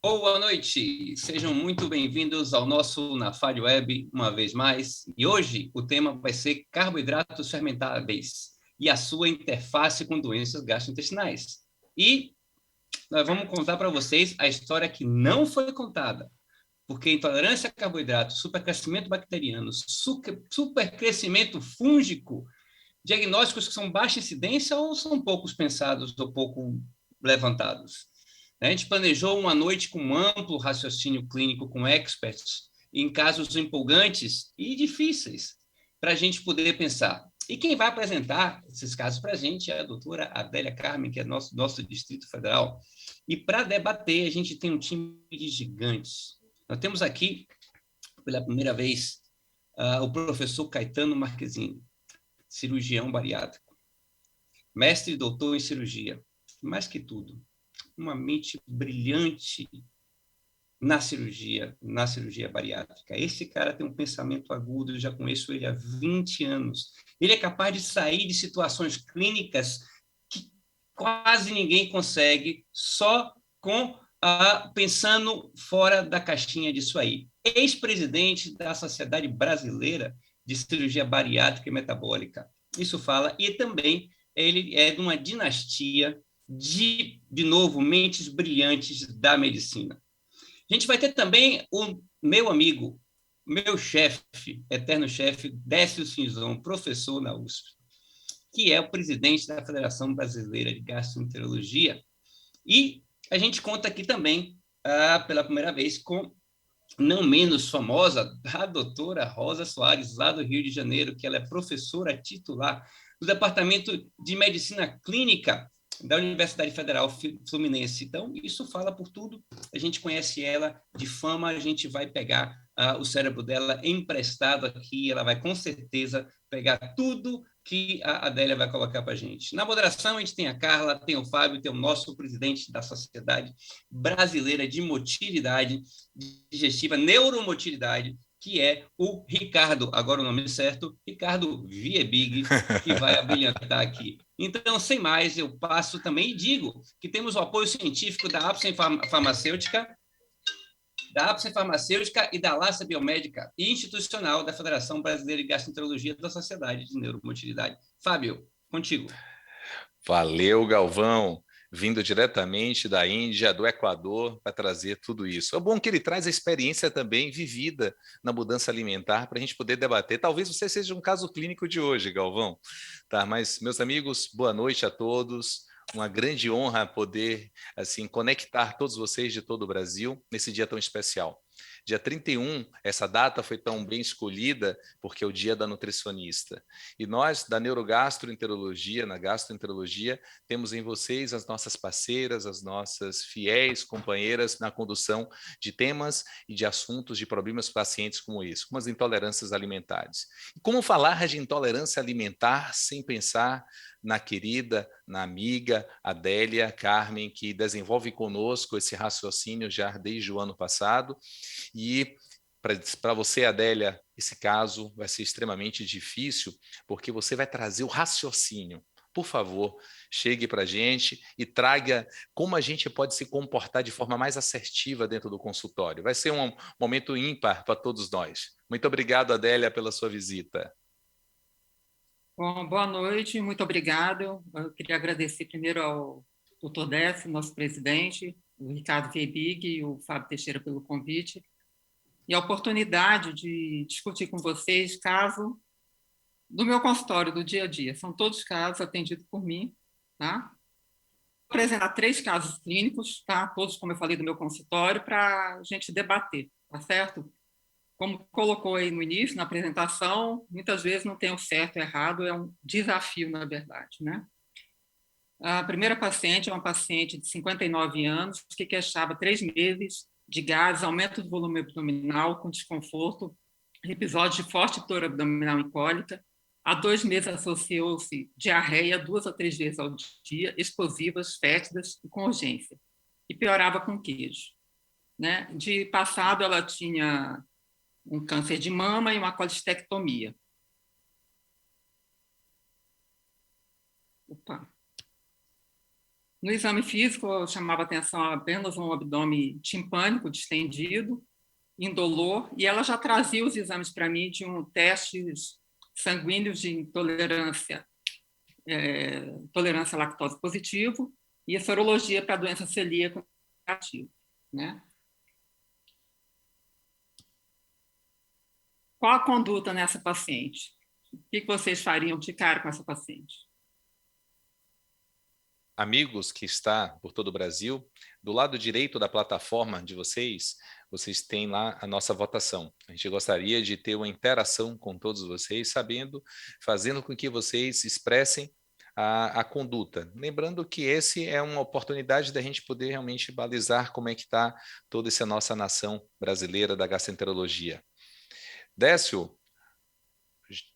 Boa noite, sejam muito bem-vindos ao nosso Nafad Web, uma vez mais. E hoje o tema vai ser carboidratos fermentáveis e a sua interface com doenças gastrointestinais. E nós vamos contar para vocês a história que não foi contada, porque intolerância a carboidratos, supercrescimento bacteriano, supercrescimento fúngico, diagnósticos que são baixa incidência ou são poucos pensados ou pouco levantados. A gente planejou uma noite com um amplo raciocínio clínico com experts em casos empolgantes e difíceis para a gente poder pensar. E quem vai apresentar esses casos para a gente é a doutora Adélia Carmen, que é nosso Distrito Federal. E para debater, a gente tem um time de gigantes. Nós temos aqui, pela primeira vez, o professor Caetano Marquezine, cirurgião bariátrico, mestre e doutor em cirurgia. Mais que tudo, uma mente brilhante na cirurgia bariátrica. Esse cara tem um pensamento agudo, eu já conheço ele há 20 anos. Ele é capaz de sair de situações clínicas que quase ninguém consegue, só com pensando fora da caixinha disso aí. Ex-presidente da Sociedade Brasileira de Cirurgia Bariátrica e Metabólica. Isso fala, e também ele é de uma dinastia de novo, mentes brilhantes da medicina. A gente vai ter também o meu amigo, meu chefe, eterno chefe, Décio Cinzão, professor na USP, que é o presidente da Federação Brasileira de Gastroenterologia. E a gente conta aqui também, pela primeira vez, com não menos famosa, a doutora Rosa Soares, lá do Rio de Janeiro, que ela é professora titular do Departamento de Medicina Clínica da Universidade Federal Fluminense. Então, isso fala por tudo. A gente conhece ela de fama, a gente vai pegar o cérebro dela emprestado aqui, ela vai com certeza pegar tudo que a Adélia vai colocar para a gente. Na moderação, a gente tem a Carla, tem o Fábio, tem o nosso presidente da Sociedade Brasileira de Motilidade Digestiva, Neuromotilidade, que é o Ricardo, agora o nome certo, Ricardo Viebig, que vai abrilhantar aqui. Então, sem mais, eu passo também e digo que temos o apoio científico da Apsen Farmacêutica, e da Lassa Biomédica e institucional da Federação Brasileira de Gastroenterologia da Sociedade de Neuromotilidade. Fábio, contigo. Valeu, Galvão, vindo diretamente da Índia, do Equador, para trazer tudo isso. É bom que ele traz a experiência também vivida na mudança alimentar para a gente poder debater. Talvez você seja um caso clínico de hoje, Galvão. Tá, mas, meus amigos, boa noite a todos. Uma grande honra poder assim conectar todos vocês de todo o Brasil nesse dia tão especial. Dia 31, essa data foi tão bem escolhida porque é o dia da nutricionista. E nós, da Neurogastroenterologia, na gastroenterologia, temos em vocês as nossas parceiras, as nossas fiéis companheiras na condução de temas e de assuntos de problemas pacientes como esse, como as intolerâncias alimentares. E como falar de intolerância alimentar sem pensar na querida, na amiga Adélia Carmen, que desenvolve conosco esse raciocínio já desde o ano passado. E para você, Adélia, esse caso vai ser extremamente difícil, porque você vai trazer o raciocínio. Por favor, chegue para a gente e traga como a gente pode se comportar de forma mais assertiva dentro do consultório. Vai ser um momento ímpar para todos nós. Muito obrigado, Adélia, pela sua visita. Bom, boa noite, muito obrigada. Eu queria agradecer primeiro ao Dr. Décio, nosso presidente, o Ricardo Viebig e o Fábio Teixeira pelo convite, e a oportunidade de discutir com vocês caso do meu consultório do dia a dia. São todos casos atendidos por mim, tá? Vou apresentar 3 casos clínicos, tá? Todos, como eu falei, do meu consultório, para a gente debater, tá certo? Como colocou aí no início, na apresentação, muitas vezes não tem o certo e o errado, é um desafio, na verdade, né? A primeira paciente é uma paciente de 59 anos que queixava 3 meses de gases, aumento do volume abdominal com desconforto, episódio de forte dor abdominal e cólica. Há 2 meses associou-se diarreia 2 a 3 vezes ao dia, explosivas, fétidas e com urgência. E piorava com queijo. Né? De passado, ela tinha um câncer de mama e uma colestectomia. Opa. No exame físico, eu chamava atenção apenas um abdômen timpânico distendido, indolor, e ela já trazia os exames para mim de testes sanguíneos de tolerância à lactose positivo e a sorologia para a doença celíaca negativa, né? Qual a conduta nessa paciente? O que vocês fariam de cara com essa paciente? Amigos que está por todo o Brasil, do lado direito da plataforma de vocês, vocês têm lá a nossa votação. A gente gostaria de ter uma interação com todos vocês, fazendo com que vocês expressem a conduta. Lembrando que esse é uma oportunidade da gente poder realmente balizar como é que está toda essa nossa nação brasileira da gastroenterologia. Décio,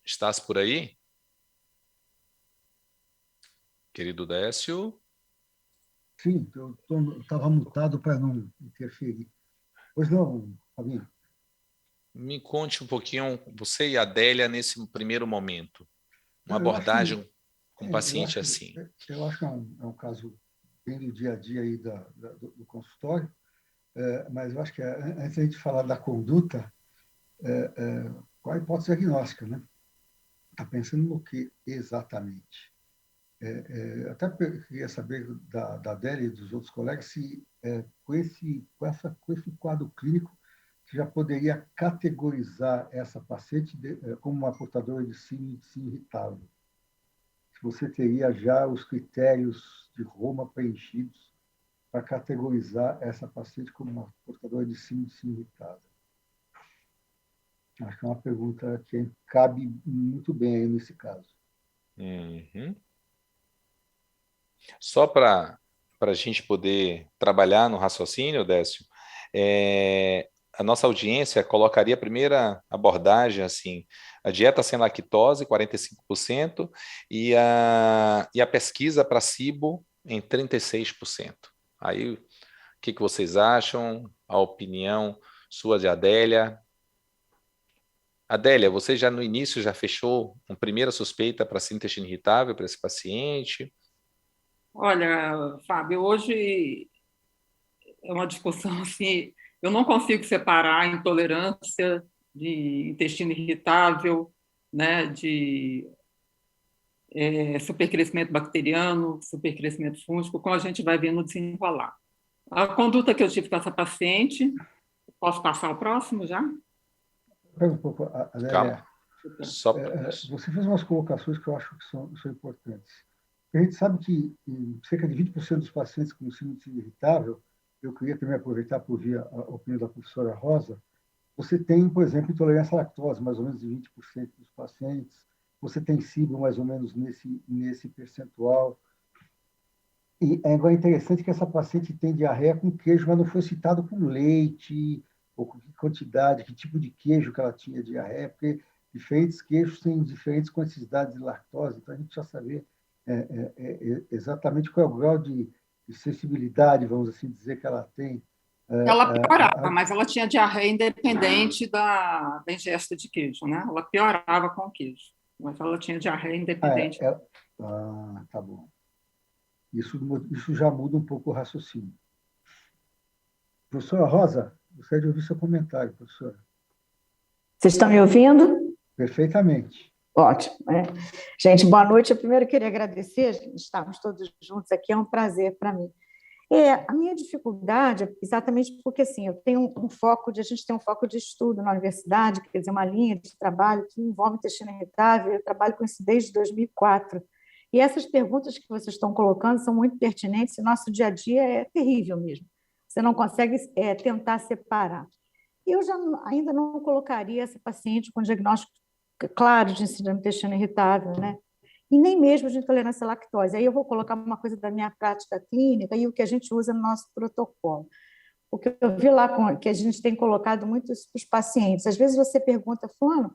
estás por aí? Querido Décio? Sim, eu estava mutado para não interferir. Pois não, Fabinho? Me conte um pouquinho, você e a Adélia, nesse primeiro momento. Uma abordagem com um paciente assim. Eu acho que é um caso bem do dia a dia aí do consultório, mas eu acho que antes de a gente falar da conduta, qual a hipótese diagnóstica, né? Está pensando no que exatamente? Até queria saber da Adélia e dos outros colegas se com esse quadro clínico você já poderia categorizar essa paciente como uma portadora de síndrome irritável. Se você teria já os critérios de Roma preenchidos para categorizar essa paciente como uma portadora de síndrome irritável. Acho que é uma pergunta que cabe muito bem aí nesse caso. Uhum. Só para a gente poder trabalhar no raciocínio, Décio, a nossa audiência colocaria a primeira abordagem assim, a dieta sem lactose, 45%, e a pesquisa para SIBO em 36%. Aí, o que vocês acham? A opinião sua de Adélia? Adélia, você já no início já fechou uma primeira suspeita para síndrome intestino irritável para esse paciente? Olha, Fábio, hoje é uma discussão assim, eu não consigo separar a intolerância de intestino irritável, né, de supercrescimento bacteriano, supercrescimento fúngico, como a gente vai ver no desenrolar. A conduta que eu tive com essa paciente, posso passar ao próximo já? Um pouco, Adélia, Calma. você fez umas colocações que eu acho que são importantes. A gente sabe que em cerca de 20% dos pacientes com síndrome irritável, eu queria também aproveitar para ouvir a opinião da professora Rosa, você tem, por exemplo, intolerância à lactose, mais ou menos de 20% dos pacientes, você tem SIBO mais ou menos nesse percentual. E agora é interessante que essa paciente tem diarreia com queijo, mas não foi citado com leite, ou com que quantidade, que tipo de queijo que ela tinha diarreia, porque diferentes queijos têm diferentes quantidades de lactose, então a gente precisa saber exatamente qual é o grau de sensibilidade, vamos assim dizer, que ela tem. Ela piorava, mas ela tinha diarreia independente da ingesta de queijo, né? Ela piorava com o queijo, mas ela tinha diarreia independente. Tá bom. Isso já muda um pouco o raciocínio. Professora Rosa, gostaria de ouvir seu comentário, professora. Vocês estão me ouvindo? Perfeitamente. Ótimo. Gente, boa noite. Eu primeiro queria agradecer, estarmos todos juntos aqui, é um prazer para mim. A minha dificuldade é exatamente porque assim, eu tenho a gente tem um foco de estudo na universidade, quer dizer, uma linha de trabalho que envolve intestino irritável, eu trabalho com isso desde 2004. E essas perguntas que vocês estão colocando são muito pertinentes, e nosso dia a dia é terrível mesmo. Você não consegue tentar separar. Eu ainda não colocaria essa paciente com diagnóstico claro de síndrome do intestino irritável, né? E nem mesmo de intolerância à lactose. Aí eu vou colocar uma coisa da minha prática clínica e o que a gente usa no nosso protocolo. O que eu vi lá, que a gente tem colocado muito para os pacientes. Às vezes você pergunta, fulano,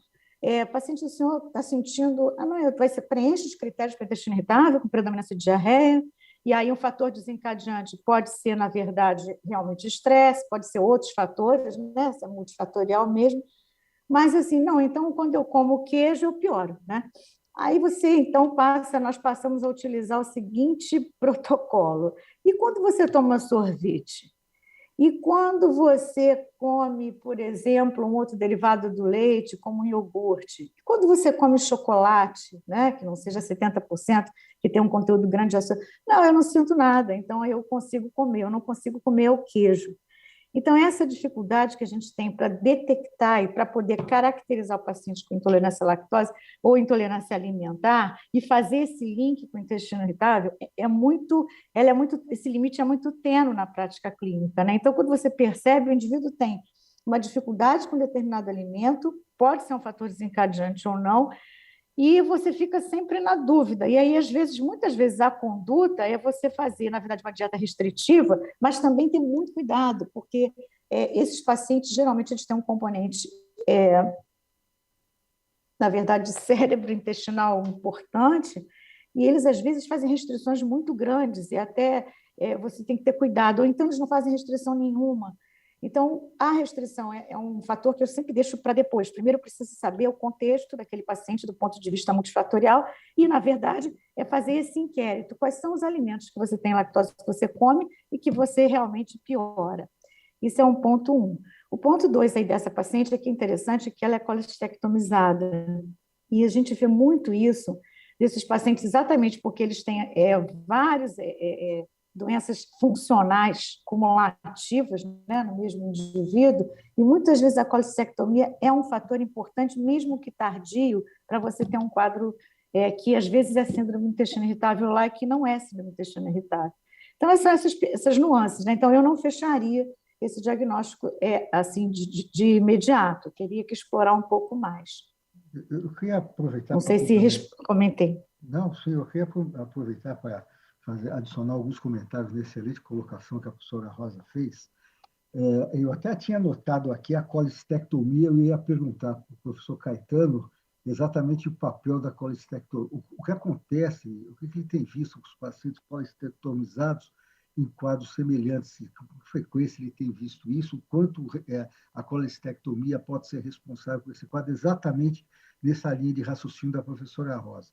paciente, o senhor está sentindo... você preenche os critérios para intestino irritável, com predominância de diarreia, e aí um fator desencadeante pode ser, na verdade, realmente estresse, pode ser outros fatores, né? É multifatorial mesmo. Mas, assim, não, então, quando eu como queijo, eu pioro, né? Aí você, então, nós passamos a utilizar o seguinte protocolo. E quando você toma sorvete? E quando você come, por exemplo, um outro derivado do leite, como um iogurte? E quando você come chocolate, né, que não seja 70%, que tem um conteúdo grande de açúcar? Não, eu não sinto nada, então eu consigo comer, eu não consigo comer o queijo. Então, essa dificuldade que a gente tem para detectar e para poder caracterizar o paciente com intolerância à lactose ou intolerância alimentar e fazer esse link com o intestino irritável esse limite é muito tênue na prática clínica, né? Então, quando você percebe, o indivíduo tem uma dificuldade com determinado alimento, pode ser um fator desencadeante ou não, e você fica sempre na dúvida. E aí, muitas vezes, a conduta é você fazer, na verdade, uma dieta restritiva, mas também ter muito cuidado, porque esses pacientes, geralmente, eles têm um componente, na verdade, cérebro-intestinal importante, e eles, às vezes, fazem restrições muito grandes, e até você tem que ter cuidado, ou então eles não fazem restrição nenhuma. Então, a restrição é um fator que eu sempre deixo para depois. Primeiro, eu preciso saber o contexto daquele paciente do ponto de vista multifatorial e, na verdade, é fazer esse inquérito. Quais são os alimentos que você tem lactose que você come e que você realmente piora? Isso é um ponto 1. O ponto 2 aí dessa paciente é que é interessante que ela é colestectomizada. E a gente vê muito isso desses pacientes exatamente porque eles têm vários... doenças funcionais cumulativas, né, no mesmo indivíduo, e muitas vezes a colestectomia é um fator importante, mesmo que tardio, para você ter um quadro que às vezes é síndrome do intestino irritável lá e que não é síndrome do intestino irritável. Então, essas nuances, né? Então, eu não fecharia esse diagnóstico assim de imediato, teria que explorar um pouco mais. Eu queria aproveitar... Não sei se comentei. Não, sim, eu queria aproveitar para adicionar alguns comentários na excelente colocação que a professora Rosa fez. Eu até tinha anotado aqui a colestectomia, eu ia perguntar para o professor Caetano exatamente o papel da colestectomia, o que acontece, o que ele tem visto com os pacientes colestectomizados em quadros semelhantes, com frequência ele tem visto isso, o quanto a colestectomia pode ser responsável por esse quadro, exatamente nessa linha de raciocínio da professora Rosa.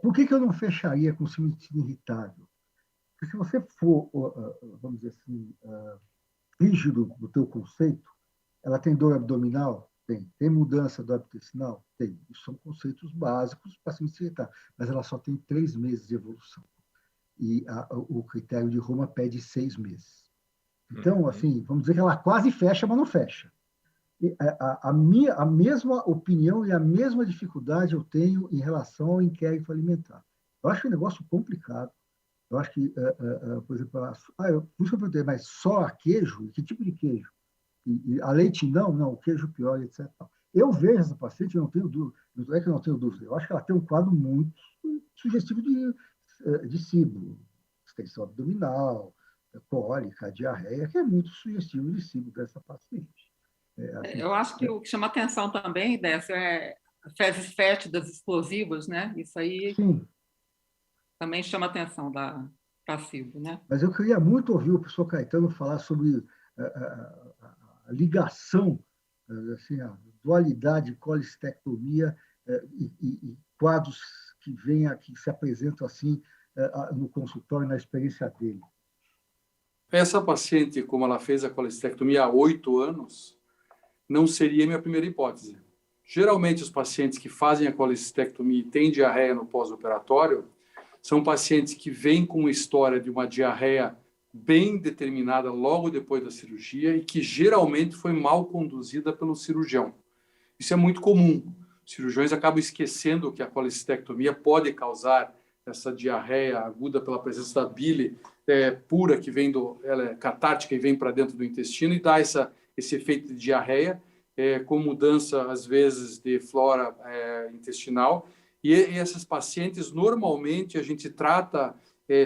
Por que eu não fecharia com síndrome do intestino irritável? Porque se você for, vamos dizer assim, rígido no teu conceito, ela tem dor abdominal? Tem. Tem mudança do hábito intestinal? Tem. Isso são conceitos básicos para síndrome do intestino irritável, mas ela só tem 3 meses de evolução. E o critério de Roma pede 6 meses. Então, assim, vamos dizer que ela quase fecha, mas não fecha. A mesma opinião e a mesma dificuldade eu tenho em relação ao inquérito alimentar. Eu acho um negócio complicado. Eu acho que, por exemplo, por isso eu perguntei, mas só a queijo? Que tipo de queijo? E a leite não, o queijo pior, etc. Eu vejo essa paciente, eu não tenho dúvida, não é que eu não tenho dúvida, eu acho que ela tem um quadro muito sugestivo de SIBO, extensão abdominal, cólica, diarreia, que é muito sugestivo de SIBO dessa paciente. Assim, eu acho que o que chama atenção também dessa é fezes fétidas explosivas, né? Isso aí sim, também chama atenção da SIBO, né? Mas eu queria muito ouvir o professor Caetano falar sobre a ligação, assim, a dualidade colestectomia e quadros que se apresentam assim no consultório, na experiência dele. Essa paciente, como ela fez a colestectomia há 8 anos, não seria minha primeira hipótese. Geralmente, os pacientes que fazem a colestectomia e têm diarreia no pós-operatório são pacientes que vêm com uma história de uma diarreia bem determinada logo depois da cirurgia e que geralmente foi mal conduzida pelo cirurgião. Isso é muito comum. Os cirurgiões acabam esquecendo que a colestectomia pode causar essa diarreia aguda pela presença da bile pura que vem ela é catártica e vem para dentro do intestino e dá esse efeito de diarreia, com mudança, às vezes, de flora intestinal. E essas pacientes, normalmente, a gente trata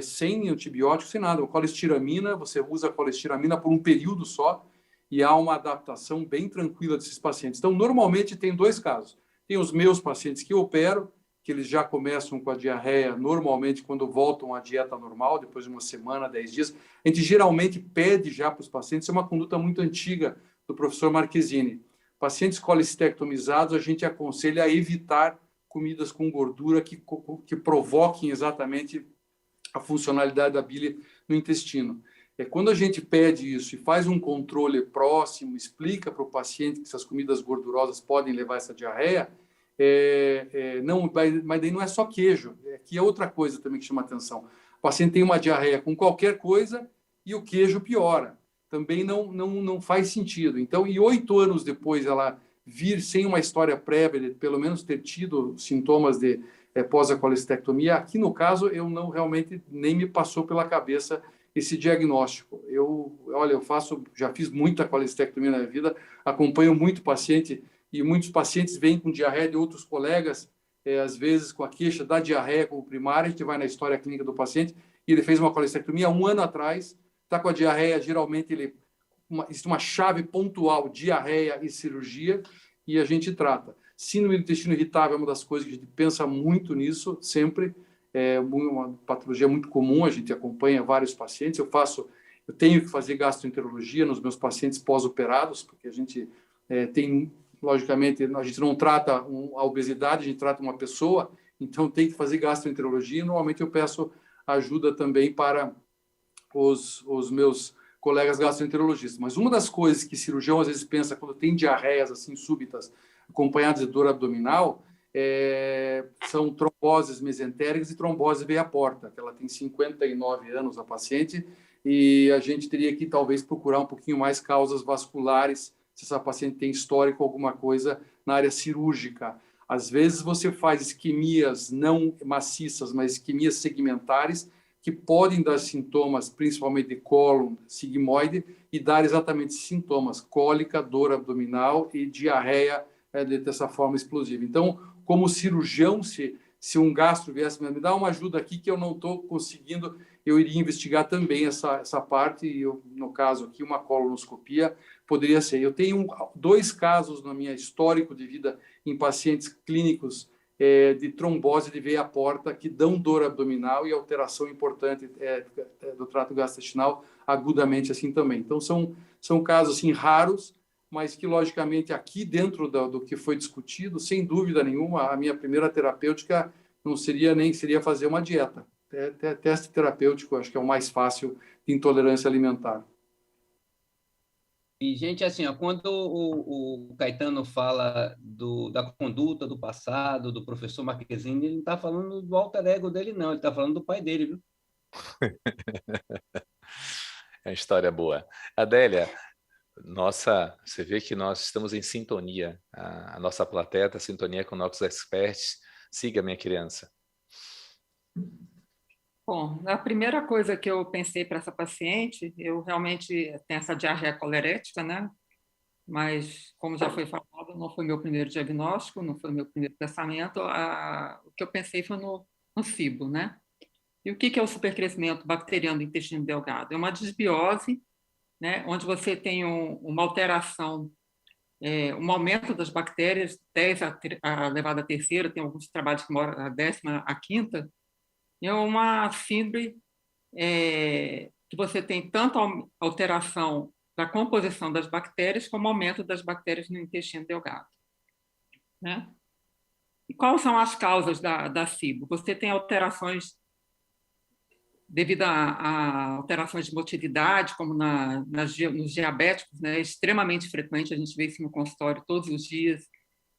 sem antibiótico, sem nada. A colestiramina, você usa a colestiramina por um período só e há uma adaptação bem tranquila desses pacientes. Então, normalmente, tem 2 casos. Tem os meus pacientes que eu opero, que eles já começam com a diarreia, normalmente, quando voltam à dieta normal, depois de uma semana, 10 dias. A gente geralmente pede já para os pacientes, é uma conduta muito antiga do professor Marquezini. Pacientes colestectomizados, a gente aconselha a evitar comidas com gordura que provoquem exatamente a funcionalidade da bile no intestino. Quando a gente pede isso e faz um controle próximo, explica para o paciente que essas comidas gordurosas podem levar a essa diarreia, mas daí não é só queijo, que é outra coisa também que chama atenção. O paciente tem uma diarreia com qualquer coisa e o queijo piora. Também não faz sentido. Então, e 8 anos depois ela vir sem uma história prévia, de pelo menos ter tido sintomas de pós-acolestectomia, aqui no caso eu não realmente nem me passou pela cabeça esse diagnóstico. Já fiz muita colestectomia na minha vida, acompanho muito paciente e muitos pacientes vêm com diarreia de outros colegas, às vezes com a queixa da diarreia como primária. A gente vai na história clínica do paciente e ele fez uma colestectomia 1 ano atrás, está com a diarreia, geralmente existe uma chave pontual, diarreia e cirurgia, e a gente trata. Síndrome do intestino irritável é uma das coisas que a gente pensa muito nisso, sempre. É uma patologia muito comum, a gente acompanha vários pacientes. Eu tenho que fazer gastroenterologia nos meus pacientes pós-operados, porque a gente logicamente, a gente não trata a obesidade, a gente trata uma pessoa, então tem que fazer gastroenterologia. Normalmente eu peço ajuda também para os meus colegas gastroenterologistas. Mas uma das coisas que cirurgião às vezes pensa quando tem diarreias assim súbitas, acompanhadas de dor abdominal, são tromboses mesentéricas e trombose veia porta, que ela tem 59 anos, a paciente, e a gente teria que talvez procurar um pouquinho mais causas vasculares, se essa paciente tem histórico alguma coisa na área cirúrgica. Às vezes você faz isquemias não maciças, mas isquemias segmentares, que podem dar sintomas, principalmente de cólon, sigmoide, e dar exatamente sintomas, cólica, dor abdominal e diarreia dessa forma explosiva. Então, como cirurgião, se um gastro viesse me dar uma ajuda aqui que eu não estou conseguindo, eu iria investigar também essa parte, e no caso aqui, uma colonoscopia poderia ser. Eu tenho 2 casos no meu histórico de vida em pacientes clínicos de trombose de veia porta que dão dor abdominal e alteração importante do trato gastrointestinal agudamente assim também. Então, são casos assim raros, mas que, logicamente, aqui dentro do que foi discutido, sem dúvida nenhuma, a minha primeira terapêutica não seria fazer uma dieta. Teste terapêutico, acho que é o mais fácil de intolerância alimentar. E, gente, assim, quando o Caetano fala da conduta do passado, do professor Marquezine, ele não está falando do alter ego dele, não. Ele está falando do pai dele, viu? É uma história boa. Adélia, você vê que nós estamos em sintonia. A nossa plateia está em sintonia com nossos experts. Siga, minha criança. Bom, a primeira coisa que eu pensei para essa paciente, eu realmente tenho essa diarreia colerética, né? Mas, como já foi falado, não foi meu primeiro diagnóstico, não foi meu primeiro pensamento. O que eu pensei foi no SIBO, né? E o que é o supercrescimento bacteriano do intestino delgado? É uma desbiose, né? Onde você tem uma alteração, um aumento das bactérias, 10 a elevado a terceira, tem alguns trabalhos que moram a 10ª a 5ª, é uma síndrome que você tem tanto alteração da composição das bactérias como aumento das bactérias no intestino delgado, né? E quais são as causas da SIBO? Você tem alterações devido a alterações de motilidade, como nos diabéticos, né? Extremamente frequente, a gente vê isso no consultório todos os dias,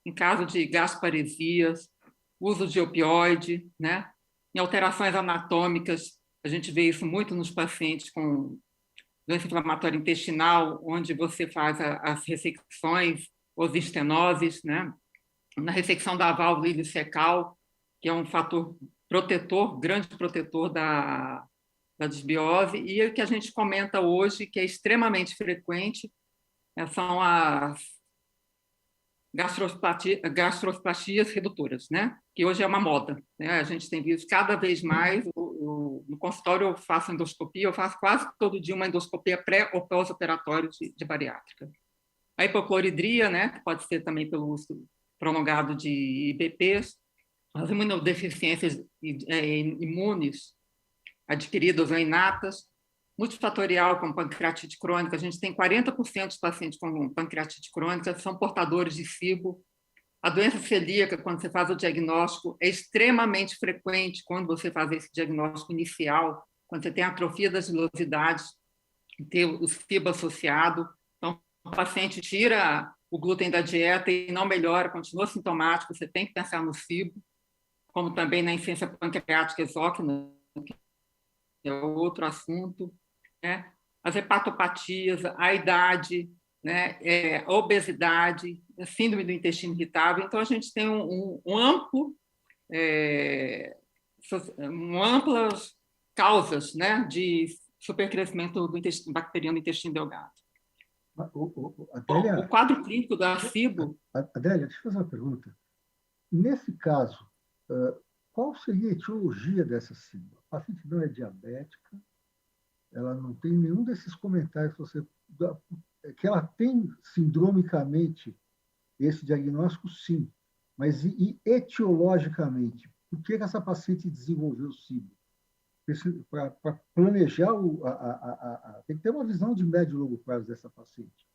em caso de gasparesias, uso de opioide, né? Em alterações anatômicas, a gente vê isso muito nos pacientes com doença inflamatória intestinal, onde você faz as ressecções, os estenoses, né? Na ressecção da válvula ileocecal, que é um fator protetor, grande protetor da desbiose, e o que a gente comenta hoje, que é extremamente frequente, são as gastropastias redutoras, né? Que hoje é uma moda, né? A gente tem visto cada vez mais, no consultório eu faço endoscopia, eu faço quase todo dia uma endoscopia pré ou pós-operatório de bariátrica. A hipocloridria, né? Que pode ser também pelo uso prolongado de IBPs, as imunodeficiências imunes adquiridas ou inatas, multifatorial, como pancreatite crônica. A gente tem 40% dos pacientes com pancreatite crônica são portadores de SIBO. A doença celíaca, quando você faz o diagnóstico, é extremamente frequente quando você faz esse diagnóstico inicial, quando você tem atrofia das vilosidades, ter o SIBO associado. Então, o paciente tira o glúten da dieta e não melhora, continua sintomático, você tem que pensar no SIBO, como também na insuficiência pancreática exócrina, que é outro assunto, né? As hepatopatias, a idade, né? A obesidade, a síndrome do intestino irritável. Então, a gente tem amplas causas, né, de supercrescimento do intestino bacteriano do intestino delgado. Adélia, o quadro clínico da SIBO... Adélia, deixa eu fazer uma pergunta. Nesse caso, qual seria a etiologia dessa SIBO? A paciente não é diabética, ela não tem nenhum desses comentários que ela tem sindromicamente esse diagnóstico, sim. Mas e etiologicamente? Por que essa paciente desenvolveu SIBO? Para planejar, tem que ter uma visão de médio e longo prazo dessa paciente,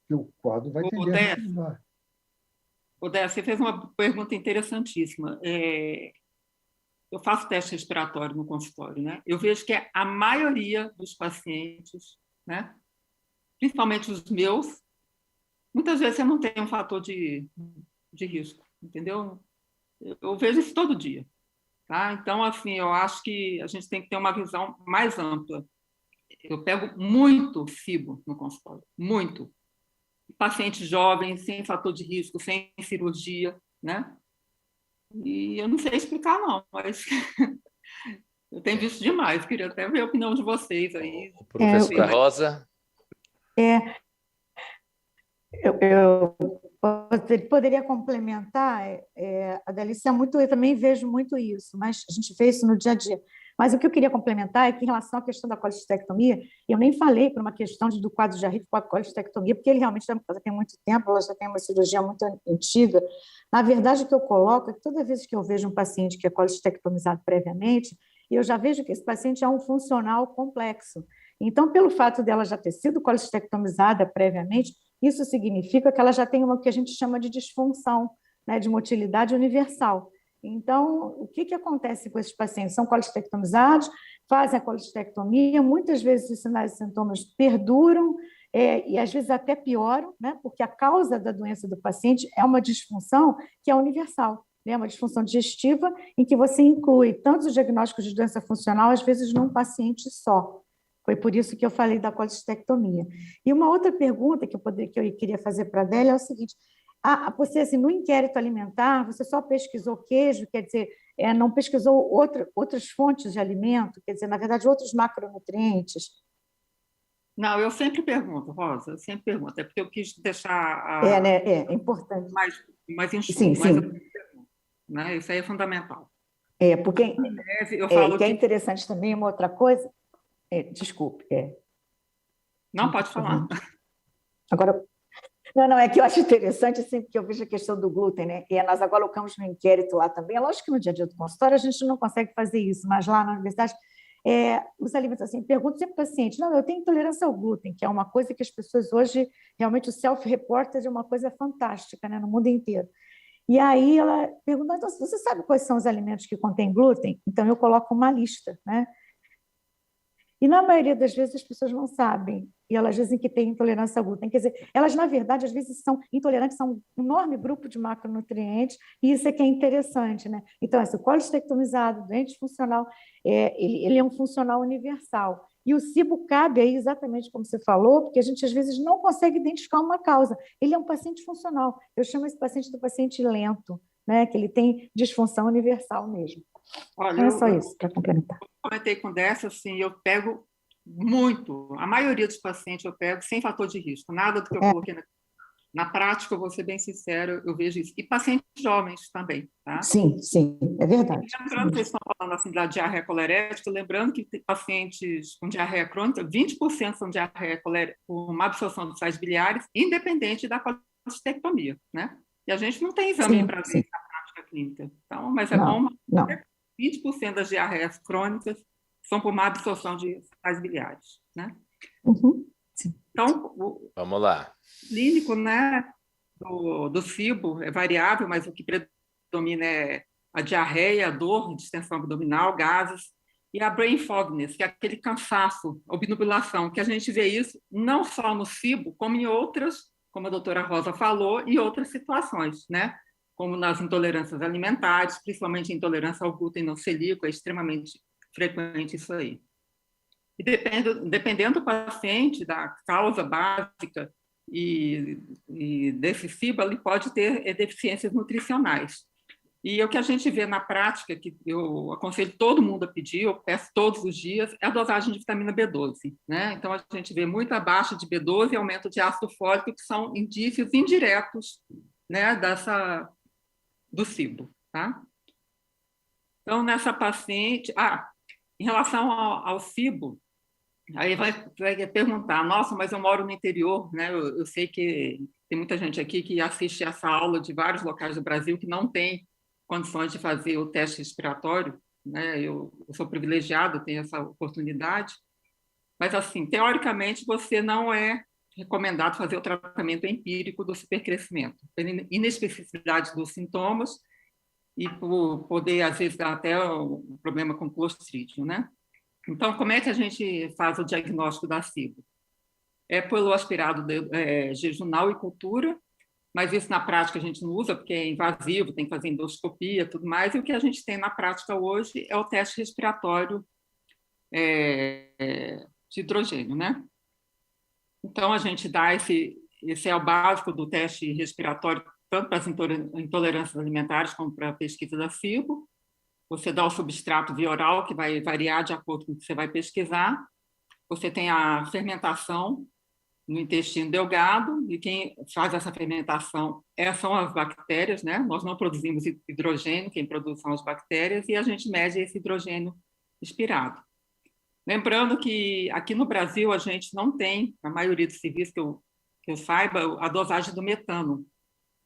que o quadro vai tender a recidivar. Odé, você fez uma pergunta interessantíssima. Eu faço teste respiratório no consultório, né? Eu vejo que a maioria dos pacientes, né, principalmente os meus, muitas vezes você não tem um fator de risco, entendeu? Eu vejo isso todo dia. Tá? Então, assim, eu acho que a gente tem que ter uma visão mais ampla. Eu pego muito SIBO no consultório, muito. Pacientes jovens, sem fator de risco, sem cirurgia, né? E eu não sei explicar, não, mas eu tenho visto demais. Queria até ver a opinião de vocês aí. Professora Rosa? Eu poderia complementar, Adélia, eu também vejo muito isso, mas a gente vê isso no dia a dia. Mas o que eu queria complementar é que, em relação à questão da colecistectomia, eu nem falei para uma questão do quadro de Jarry com a colecistectomia, porque ele realmente já tem muito tempo, ela já tem uma cirurgia muito antiga. Na verdade, o que eu coloco é que toda vez que eu vejo um paciente que é colecistectomizado previamente, eu já vejo que esse paciente é um funcional complexo. Então, pelo fato dela já ter sido colecistectomizada previamente, isso significa que ela já tem uma que a gente chama de disfunção, né, de motilidade universal. Então, o que acontece com esses pacientes? São colecistectomizados, fazem a colecistectomia, muitas vezes os sinais e sintomas perduram e às vezes até pioram, né, porque a causa da doença do paciente é uma disfunção que é universal, né, uma disfunção digestiva em que você inclui tantos os diagnósticos de doença funcional, às vezes num paciente só. Foi por isso que eu falei da colecistectomia. E uma outra pergunta que eu queria fazer para a Adélia é o seguinte: você, assim, no inquérito alimentar, você só pesquisou queijo, quer dizer, não pesquisou outras fontes de alimento, quer dizer, na verdade, outros macronutrientes? Não, eu sempre pergunto, Rosa, eu sempre pergunto, é porque eu quis deixar é importante. mais enxuto, sim. Né? Isso aí é fundamental. Porque eu falo que é interessante também uma outra coisa. Desculpe. Não, pode falar. Agora, não, é que eu acho interessante, assim, porque eu vejo a questão do glúten, né? E nós agora colocamos no inquérito lá também. É lógico que no dia a dia do consultório a gente não consegue fazer isso, mas lá na universidade, os alimentos, assim, pergunto sempre para o paciente: não, eu tenho intolerância ao glúten, que é uma coisa que as pessoas hoje, realmente o self-reported é uma coisa fantástica, né, no mundo inteiro. E aí ela pergunta: então, você sabe quais são os alimentos que contêm glúten? Então eu coloco uma lista, né? E, na maioria das vezes, as pessoas não sabem. E elas dizem que têm intolerância ao glúten. Quer dizer, elas, na verdade, às vezes são intolerantes a um enorme grupo de macronutrientes, e isso é que é interessante, né? Então, o colecistectomizado, doente funcional, ele é um funcional universal. E o SIBO cabe aí exatamente como você falou, porque a gente, às vezes, não consegue identificar uma causa. Ele é um paciente funcional. Eu chamo esse paciente do paciente lento, né? Que ele tem disfunção universal mesmo. Olha, é só isso, para complementar. Eu comentei com dessa, assim, eu pego muito, a maioria dos pacientes eu pego sem fator de risco, nada do que eu coloquei na prática, eu vou ser bem sincero, eu vejo isso. E pacientes jovens também, tá? Sim, é verdade. Lembrando que vocês estão falando assim da diarreia colerética, lembrando que pacientes com diarreia crônica, 20% são diarreia colerética com uma absorção dos sais biliares, independente da colecistectomia, né? E a gente não tem exame para ver na prática clínica. Então, mas é bom. 20% das diarreias crônicas são por má absorção de sais biliares, né? Uhum. Então, vamos lá. Clínico, né? do SIBO é variável, mas o que predomina é a diarreia, a dor, distensão abdominal, gases, e a brain fogness, que é aquele cansaço, obnubilação, que a gente vê isso não só no SIBO, como em outras, como a doutora Rosa falou, em outras situações, né? Como nas intolerâncias alimentares, principalmente a intolerância ao glúten não celíaco, é extremamente frequente isso aí. E dependendo do paciente, da causa básica e desse SIBO, ele pode ter deficiências nutricionais. E o que a gente vê na prática, que eu aconselho todo mundo a pedir, eu peço todos os dias, é a dosagem de vitamina B12, né? Então, a gente vê muita baixa de B12 e aumento de ácido fólico, que são indícios indiretos, né, do SIBO, tá? Então, nessa paciente... em relação ao SIBO, aí vai perguntar, nossa, mas eu moro no interior, né? Eu sei que tem muita gente aqui que assiste essa aula de vários locais do Brasil que não tem condições de fazer o teste respiratório, né? Eu sou privilegiado, tenho essa oportunidade, mas, assim, teoricamente, você não é recomendado fazer o tratamento empírico do supercrescimento, pela inespecificidade dos sintomas e por poder, às vezes, dar até um problema com clostridium, né? Então, como é que a gente faz o diagnóstico da SIBO? É pelo aspirado jejunal e cultura, mas isso na prática a gente não usa porque é invasivo, tem que fazer endoscopia, tudo mais, e o que a gente tem na prática hoje é o teste respiratório de hidrogênio, né? Então, a gente dá esse é o básico do teste respiratório, tanto para as intolerâncias alimentares como para a pesquisa da SIBO. Você dá o substrato via oral, que vai variar de acordo com o que você vai pesquisar. Você tem a fermentação no intestino delgado, e quem faz essa fermentação são as bactérias, né? Nós não produzimos hidrogênio, quem produz são as bactérias, e a gente mede esse hidrogênio expirado. Lembrando que aqui no Brasil a gente não tem, na maioria dos serviços que eu saiba, a dosagem do metano.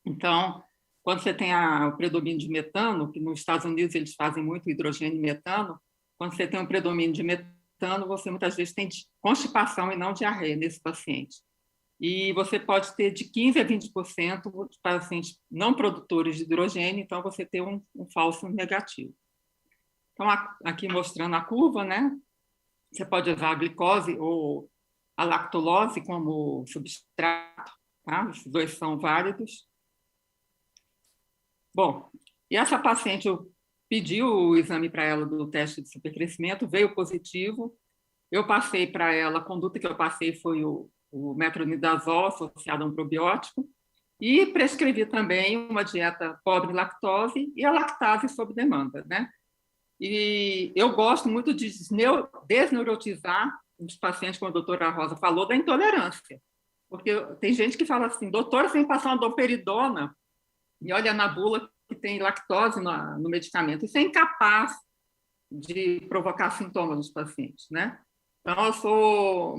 Então, quando você tem o predomínio de metano, que nos Estados Unidos eles fazem muito hidrogênio e metano, quando você tem um predomínio de metano, você muitas vezes tem constipação e não diarreia nesse paciente. E você pode ter de 15% a 20% de pacientes não produtores de hidrogênio, então você tem um falso negativo. Então, aqui mostrando a curva, né? Você pode usar a glicose ou a lactulose como substrato, tá? Os dois são válidos. Bom, e essa paciente, eu pedi o exame para ela do teste de supercrescimento, veio positivo. Eu passei para ela, a conduta que eu passei foi o metronidazol associado a um probiótico, e prescrevi também uma dieta pobre em lactose e a lactase sob demanda, né? E eu gosto muito de desneurotizar os pacientes, como a doutora Rosa falou, da intolerância. Porque tem gente que fala assim, doutora, você me passar uma domperidona, e olha na bula que tem lactose no medicamento. Isso é incapaz de provocar sintomas nos pacientes, né? Então, eu sou...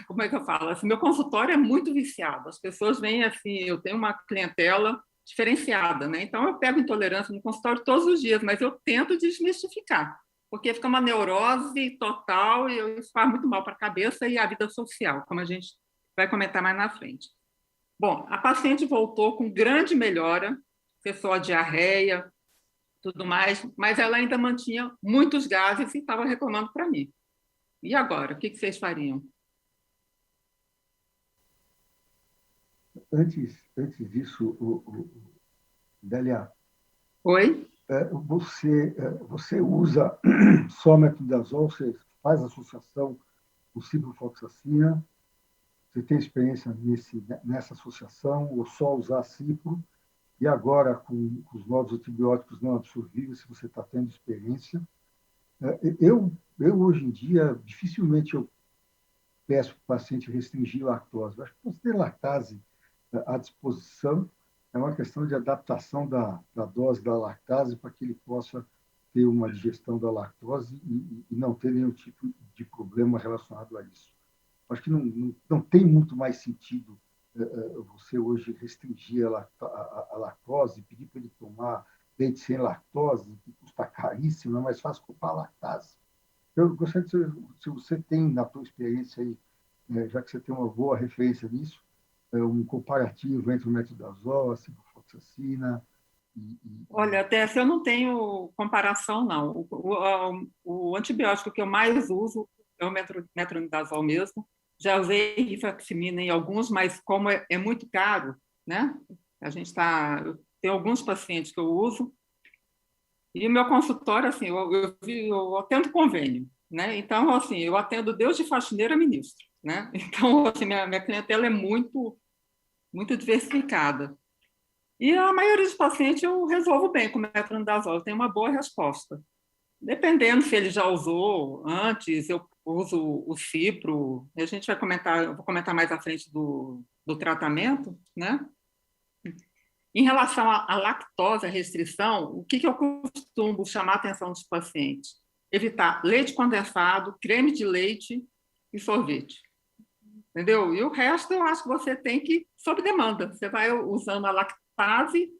como é que eu falo? Assim, meu consultório é muito viciado. As pessoas vêm assim, eu tenho uma clientela diferenciada, né? Então, eu pego intolerância no consultório todos os dias, mas eu tento desmistificar, porque fica uma neurose total e isso faz muito mal para a cabeça e a vida social, como a gente vai comentar mais na frente. Bom, a paciente voltou com grande melhora, cessou a diarreia, tudo mais, mas ela ainda mantinha muitos gases e estava reclamando para mim. E agora, o que vocês fariam? Antes disso, Délia, Oi? você usa só metronidazol, você faz associação com ciprofloxacina, você tem experiência nessa associação, ou só usar cipro, e agora com os novos antibióticos não absorvíveis, se você está tendo experiência. Eu hoje em dia, dificilmente eu peço para o paciente restringir lactose. Eu acho que você ter lactase à disposição é uma questão de adaptação da dose da lactase para que ele possa ter uma digestão da lactose e não ter nenhum tipo de problema relacionado a isso. Acho que não tem muito mais sentido você hoje restringir a lactose, pedir para ele tomar leite sem lactose, que custa caríssimo, é mais fácil comprar lactase. Eu gostaria de saber se você tem, na tua experiência aí, já que você tem uma boa referência nisso, um comparativo entre o metronidazol, a ciprofloxacina. Olha, até se eu não tenho comparação, não. O antibiótico que eu mais uso é o metronidazol mesmo. Já usei rifaximin em alguns, mas como é muito caro, né? Tem alguns pacientes que eu uso. E o meu consultório, assim, eu atendo convênio, né? Então, assim, eu atendo desde faxineiro a ministro, né? Então, assim, minha clientela é muito, muito diversificada. E a maioria dos pacientes eu resolvo bem com metronidazol, eu tenho uma boa resposta. Dependendo se ele já usou antes, eu uso o cipro, a gente vai comentar, eu vou comentar mais à frente do tratamento, né? Em relação à lactose, à restrição, o que eu costumo chamar a atenção dos pacientes? Evitar leite condensado, creme de leite e sorvete. Entendeu? E o resto eu acho que você tem que, sob demanda, você vai usando a lactase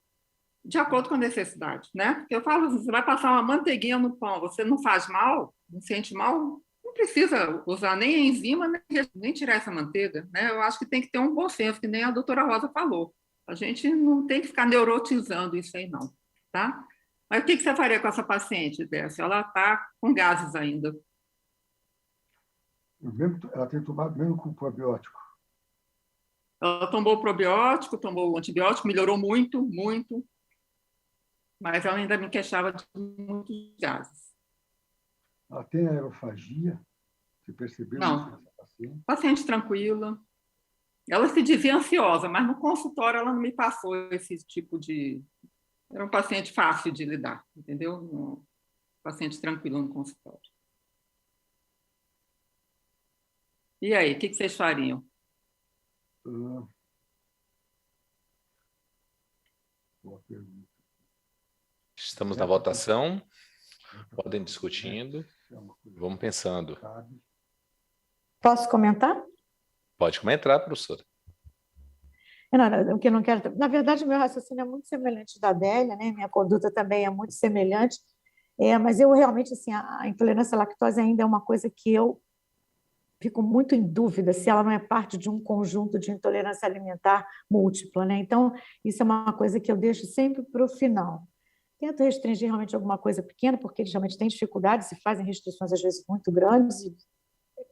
de acordo com a necessidade, né? Porque eu falo, você vai passar uma manteiguinha no pão, você não faz mal, não sente mal, não precisa usar nem a enzima, nem tirar essa manteiga, né? Eu acho que tem que ter um bom senso, que nem a doutora Rosa falou. A gente não tem que ficar neurotizando isso aí, não, tá? Mas o que você faria com essa paciente, Décio? Ela está com gases ainda. Ela tem tomado mesmo com probiótico. Ela tomou o probiótico, tomou o antibiótico, melhorou muito, muito, mas ela ainda me queixava de muitos gases. Ela tem aerofagia? Você percebeu isso Não. nessa paciente? Paciente tranquila. Ela se dizia ansiosa, mas no consultório ela não me passou esse tipo de... Era um paciente fácil de lidar, entendeu? Um paciente tranquilo no consultório. E aí, o que vocês fariam? Boa pergunta. Estamos na votação. Podem discutindo. Vamos pensando. Posso comentar? Pode comentar, professora. Não, o que eu não quero... Na verdade, o meu raciocínio é muito semelhante da Adélia, né? Minha conduta também é muito semelhante, mas eu realmente, assim, a intolerância à lactose ainda é uma coisa que eu fico muito em dúvida se ela não é parte de um conjunto de intolerância alimentar múltipla, né? Então, isso é uma coisa que eu deixo sempre para o final. Tento restringir realmente alguma coisa pequena, porque eles realmente têm dificuldades e fazem restrições, às vezes, muito grandes e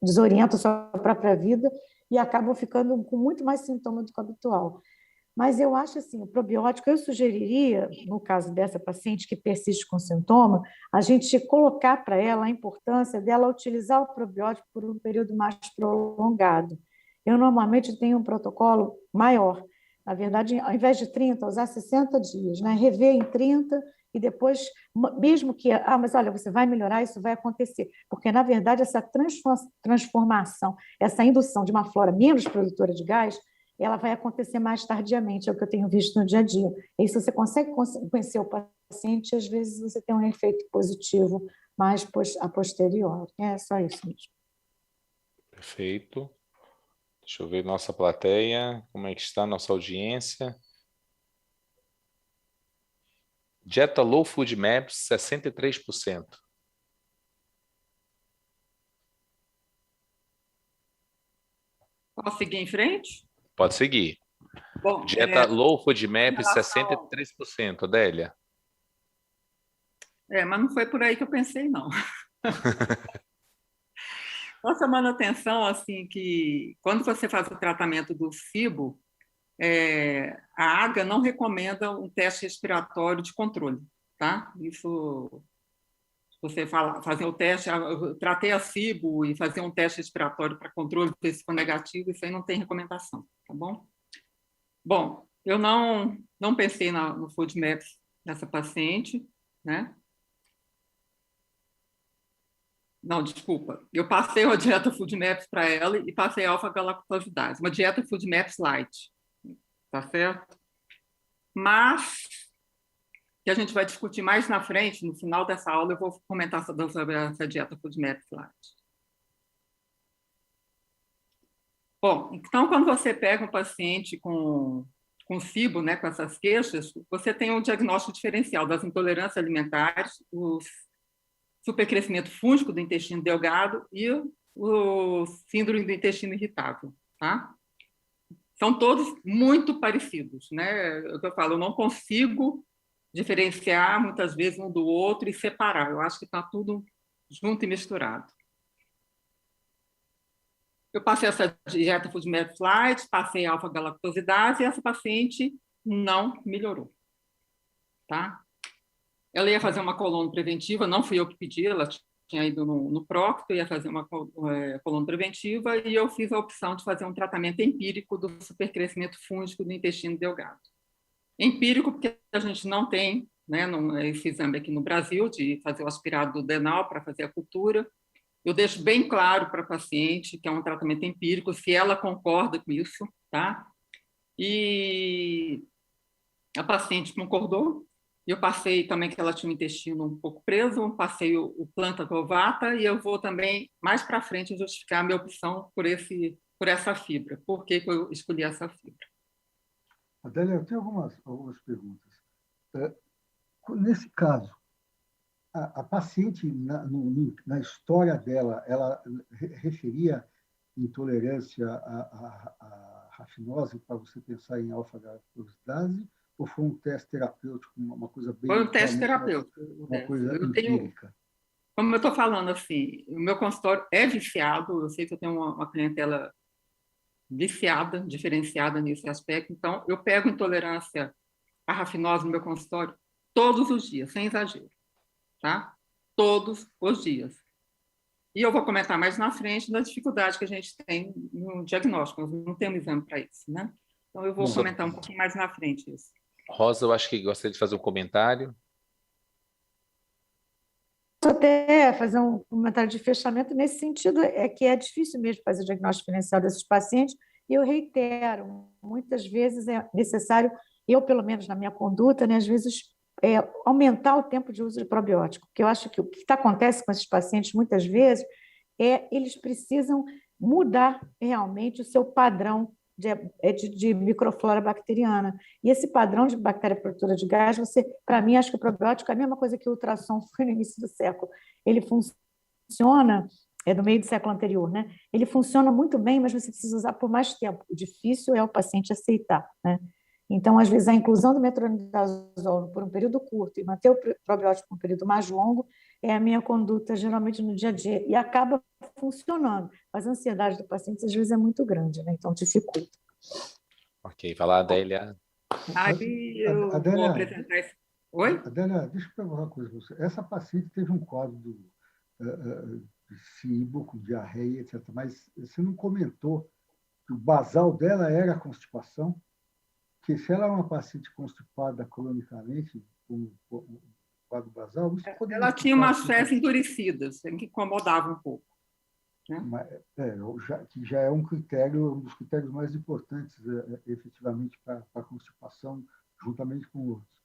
desorientam a sua própria vida e acabam ficando com muito mais sintoma do que o habitual. Mas eu acho assim, o probiótico, eu sugeriria, no caso dessa paciente que persiste com sintoma, a gente colocar para ela a importância dela utilizar o probiótico por um período mais prolongado. Eu normalmente tenho um protocolo maior. Na verdade, ao invés de 30, usar 60 dias, né? Rever em 30 e depois, mesmo que... mas olha, você vai melhorar, isso vai acontecer. Porque, na verdade, essa transformação, essa indução de uma flora menos produtora de gás, ela vai acontecer mais tardiamente, é o que eu tenho visto no dia a dia. E se você consegue conhecer o paciente, às vezes você tem um efeito positivo mais a posteriori. É só isso mesmo. Perfeito. Deixa eu ver nossa plateia, como é que está a nossa audiência. Dieta Low Food Maps, 63%. Posso seguir em frente? Pode seguir. Bom, Dieta Low Food Maps, 63%, Adélia. Mas não foi por aí que eu pensei, não. Só chamando a atenção, assim, que quando você faz o tratamento do FIBO, a AGA não recomenda um teste respiratório de controle, tá? Isso, você fazer o teste, eu tratei a FIBO e fazer um teste respiratório para controle, se for negativo, isso aí não tem recomendação, tá bom? Bom, eu não pensei no FoodMaps dessa paciente, né? Não, desculpa. Eu passei uma dieta FoodMaps para ela e passei alfa-galactosidase, uma dieta FoodMaps light, tá certo? Mas, que a gente vai discutir mais na frente, no final dessa aula, eu vou comentar sobre essa dieta FoodMaps light. Bom, então, quando você pega um paciente com FIBO, né, com essas queixas, você tem um diagnóstico diferencial das intolerâncias alimentares, o supercrescimento fúngico do intestino delgado e o síndrome do intestino irritável, tá? são todos muito parecidos, né? É o que eu falo, eu não consigo diferenciar muitas vezes um do outro e separar. Eu acho que está tudo junto e misturado. Eu passei essa dieta Food Med Flight, passei alfa-galactosidase e essa paciente não melhorou, tá? Ela ia fazer uma coluna preventiva, não fui eu que pedi, ela tinha ido no Procto, ia fazer uma coluna preventiva e eu fiz a opção de fazer um tratamento empírico do supercrescimento fúngico do intestino delgado. Empírico porque a gente não tem, né, esse exame aqui no Brasil de fazer o aspirado do denal para fazer a cultura. Eu deixo bem claro para a paciente que é um tratamento empírico, se ela concorda com isso, tá? E a paciente concordou. Eu passei também que ela tinha o intestino um pouco preso, passei o planta ovata e eu vou também, mais para frente, justificar a minha opção por essa fibra. Por que eu escolhi essa fibra? Adélia, eu tenho algumas perguntas. Nesse caso, a paciente, na história dela, ela referia intolerância à rafinose para você pensar em alfa-galactosidase, ou foi um teste terapêutico, uma coisa bem... Foi um teste terapêutico. Uma coisa empírica? Como eu estou falando, assim, o meu consultório é viciado, eu sei que eu tenho uma clientela viciada, diferenciada nesse aspecto, então eu pego intolerância à rafinose no meu consultório todos os dias, sem exagero. Tá? Todos os dias. E eu vou comentar mais na frente da dificuldade que a gente tem no diagnóstico. Nós não temos exame para isso, né? Então, eu vou comentar um pouquinho mais na frente isso. Rosa, eu acho que gostaria de fazer um comentário. Até fazer um comentário de fechamento nesse sentido, é que é difícil mesmo fazer o diagnóstico diferencial desses pacientes, e eu reitero, muitas vezes é necessário, eu pelo menos na minha conduta, né, às vezes aumentar o tempo de uso de probiótico, porque eu acho que o que acontece com esses pacientes muitas vezes eles precisam mudar realmente o seu padrão de microflora bacteriana. E esse padrão de bactéria produtora de gás, para mim, acho que o probiótico é a mesma coisa que o ultrassom foi no início do século. Ele funciona, do meio do século anterior, né? Ele funciona muito bem, mas você precisa usar por mais tempo. O difícil é o paciente aceitar, né? Então, às vezes, a inclusão do metronidazol por um período curto e manter o probiótico por um período mais longo é a minha conduta, geralmente, no dia a dia, e acaba funcionando. Mas a ansiedade do paciente, às vezes, é muito grande, né? Então, dificulta. Ok, vai lá, Adélia. Aí eu vou apresentar isso. Oi? Adélia, deixa eu perguntar uma coisa para você. Essa paciente teve um quadro de cibo, com diarreia, etc., mas você não comentou que o basal dela era a constipação? Que se ela é uma paciente constipada cronicamente, com quadro basal, isso pode... Ela tinha umas fezes endurecidas, que incomodavam um pouco. Né? Que já é um dos critérios mais importantes, efetivamente, para a constipação, juntamente com outros.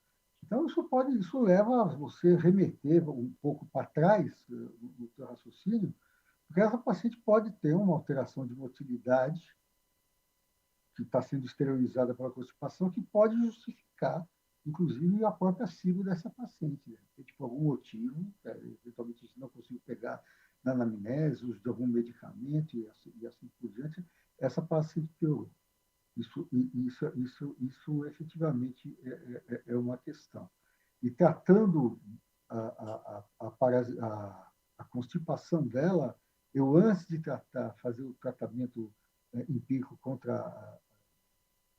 Então, isso leva a você remeter um pouco para trás no seu raciocínio, porque essa paciente pode ter uma alteração de motilidade que está sendo esterilizada pela constipação, que pode justificar, inclusive, a própria sigla dessa paciente. Né? Por algum motivo, eventualmente não consigo pegar na anamnese, uso de algum medicamento e assim por diante, essa paciente piorou. Isso efetivamente é uma questão. E tratando a constipação dela, eu, antes de fazer o tratamento empírico contra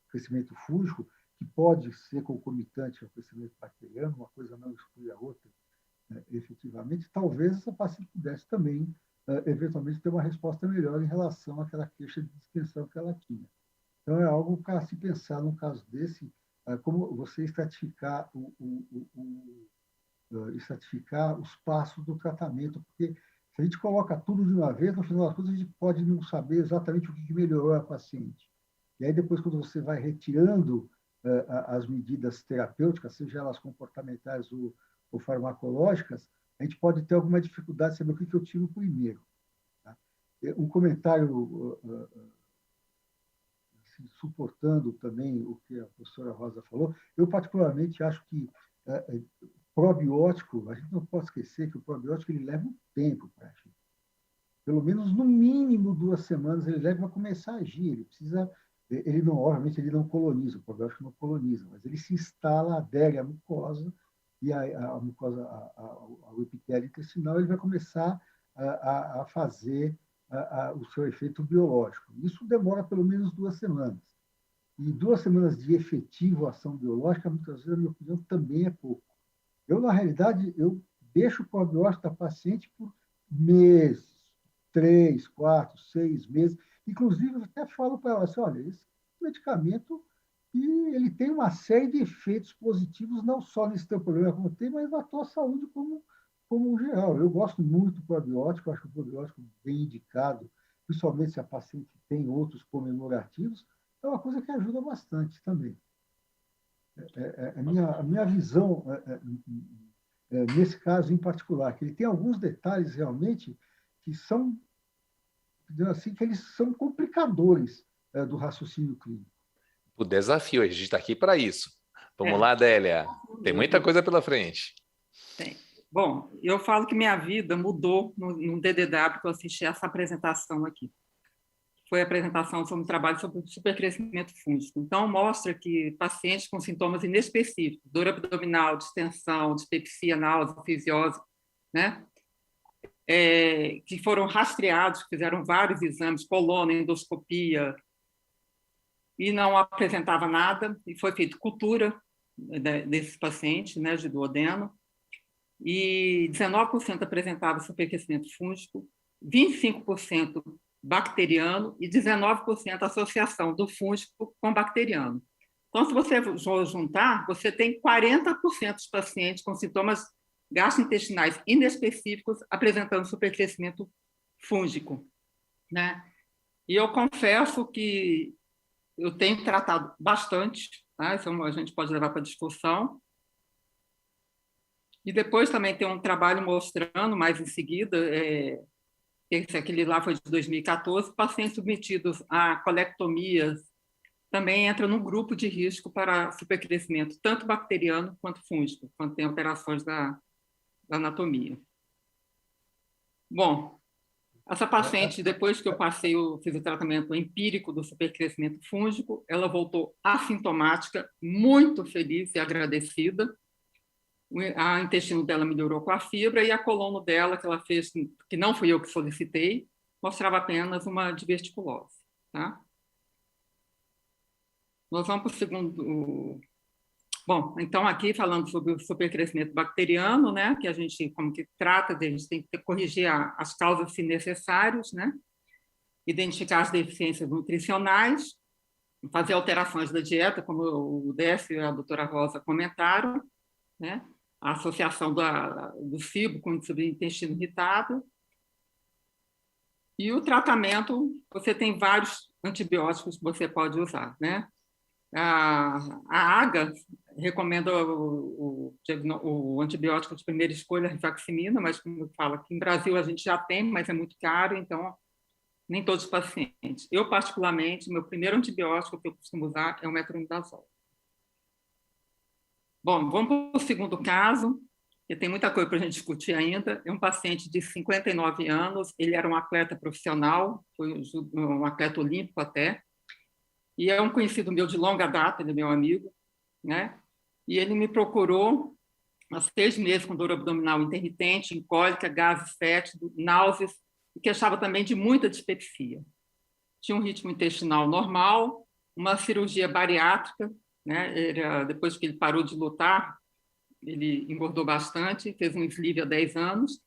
crescimento fúngico, que pode ser concomitante ao crescimento bacteriano, uma coisa não exclui a outra, efetivamente, talvez essa paciente pudesse também, eventualmente, ter uma resposta melhor em relação àquela queixa de distensão que ela tinha. Então, é algo para se pensar, num caso desse, como você estratificar estratificar os passos do tratamento, porque se a gente coloca tudo de uma vez, no final das contas, a gente pode não saber exatamente o que melhorou a paciente. E aí, depois, quando você vai retirando as medidas terapêuticas, seja elas comportamentais ou farmacológicas, a gente pode ter alguma dificuldade de saber o que eu tiro primeiro. Tá? Um comentário, assim, suportando também o que a professora Rosa falou, eu particularmente acho que probiótico, a gente não pode esquecer que o probiótico ele leva um tempo para agir. Pelo menos, no mínimo, 2 semanas ele leva para começar a agir. Ele precisa ele não, obviamente, ele não coloniza, o probiótico não coloniza, mas ele se instala, adere à mucosa, e a mucosa, ao epitélio intestinal, ele vai começar a fazer o seu efeito biológico. Isso demora pelo menos 2 semanas. E 2 semanas de efetiva ação biológica, muitas vezes, na minha opinião, também é pouco. Eu, na realidade, eu deixo o probiótico da paciente por meses, 3, 4, 6 meses. Inclusive, eu até falo para ela assim, olha, esse medicamento ele tem uma série de efeitos positivos, não só nesse teu problema como tem, mas na tua saúde como geral. Eu gosto muito do probiótico, acho que o probiótico bem indicado, principalmente se a paciente tem outros comemorativos, é uma coisa que ajuda bastante também. A minha visão, nesse caso em particular, que ele tem alguns detalhes realmente que são, assim, que eles são complicadores do raciocínio clínico. O desafio, a gente está aqui para isso. Vamos lá, Adélia. Tem muita coisa pela frente. Tem. Bom, eu falo que minha vida mudou no DDW que eu assisti essa apresentação aqui. Foi a apresentação sobre um trabalho sobre supercrescimento fúngico. Então, mostra que pacientes com sintomas inespecíficos, dor abdominal, distensão, dispepsia, náusea, fisiose, né? Que foram rastreados, fizeram vários exames, coluna, endoscopia, e não apresentava nada, e foi feita cultura desses pacientes, né, de duodeno, e 19% apresentava supercrescimento fúngico, 25% bacteriano e 19% associação do fúngico com bacteriano. Então, se você juntar, você tem 40% dos pacientes com sintomas gastrointestinais inespecíficos apresentando supercrescimento fúngico, né? E eu confesso que eu tenho tratado bastante, tá? Isso a gente pode levar para discussão. E depois também tem um trabalho mostrando, mais em seguida, aquele lá foi de 2014, pacientes submetidos a colectomias também entram no grupo de risco para supercrescimento, tanto bacteriano quanto fúngico, quando tem alterações da anatomia. Bom, essa paciente, depois que eu fiz o tratamento empírico do supercrescimento fúngico, ela voltou assintomática, muito feliz e agradecida. O intestino dela melhorou com a fibra e a coluna dela, que ela fez, que não fui eu que solicitei, mostrava apenas uma diverticulose. Tá? Nós vamos para o segundo... Bom, então aqui falando sobre o supercrescimento bacteriano, né, que a gente, como que trata, a gente tem que corrigir as causas se necessários, né, identificar as deficiências nutricionais, fazer alterações da dieta, como o Décio e a doutora Rosa comentaram, né, a associação do fibo com o intestino irritado. E o tratamento, você tem vários antibióticos que você pode usar, né? A AGA recomenda o antibiótico de primeira escolha, a rifaximina, mas, como eu falo, aqui no Brasil a gente já tem, mas é muito caro, então nem todos os pacientes. Eu, particularmente, meu primeiro antibiótico que eu costumo usar é o metronidazol. Bom, vamos para o segundo caso, que tem muita coisa para a gente discutir ainda. É um paciente de 59 anos, ele era um atleta profissional, foi um atleta olímpico até, e é um conhecido meu de longa data, ele é meu amigo, né? E ele me procurou há 6 meses com dor abdominal intermitente, cólica, gases fétidos, náuseas, e queixava também de muita dispepsia. Tinha um ritmo intestinal normal, uma cirurgia bariátrica, né? Depois que ele parou de lutar, ele engordou bastante, fez um sleeve há 10 anos,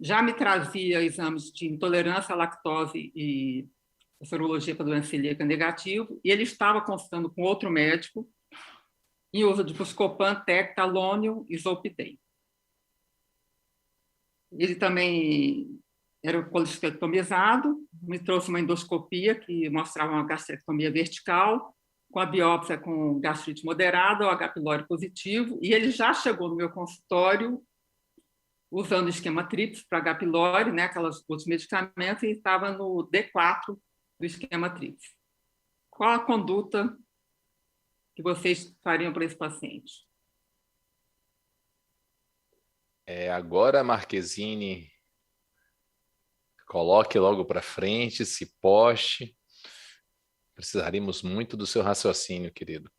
já me trazia exames de intolerância à lactose e sorologia para doença celíaca negativo, e ele estava consultando com outro médico em uso de Buscopan, Tectalônio e Zolpidem. Ele também era colestectomizado, me trouxe uma endoscopia que mostrava uma gastrectomia vertical, com a biópsia com gastrite moderada, o H. pylori positivo, e ele já chegou no meu consultório usando o esquema TRIPS para H. pylori, né, aqueles outros medicamentos, e estava no D4 do esquema TRIPS. Qual a conduta que vocês fariam para esse paciente? Agora, Marquezine, coloque logo para frente, se poste. Precisaríamos muito do seu raciocínio, querido.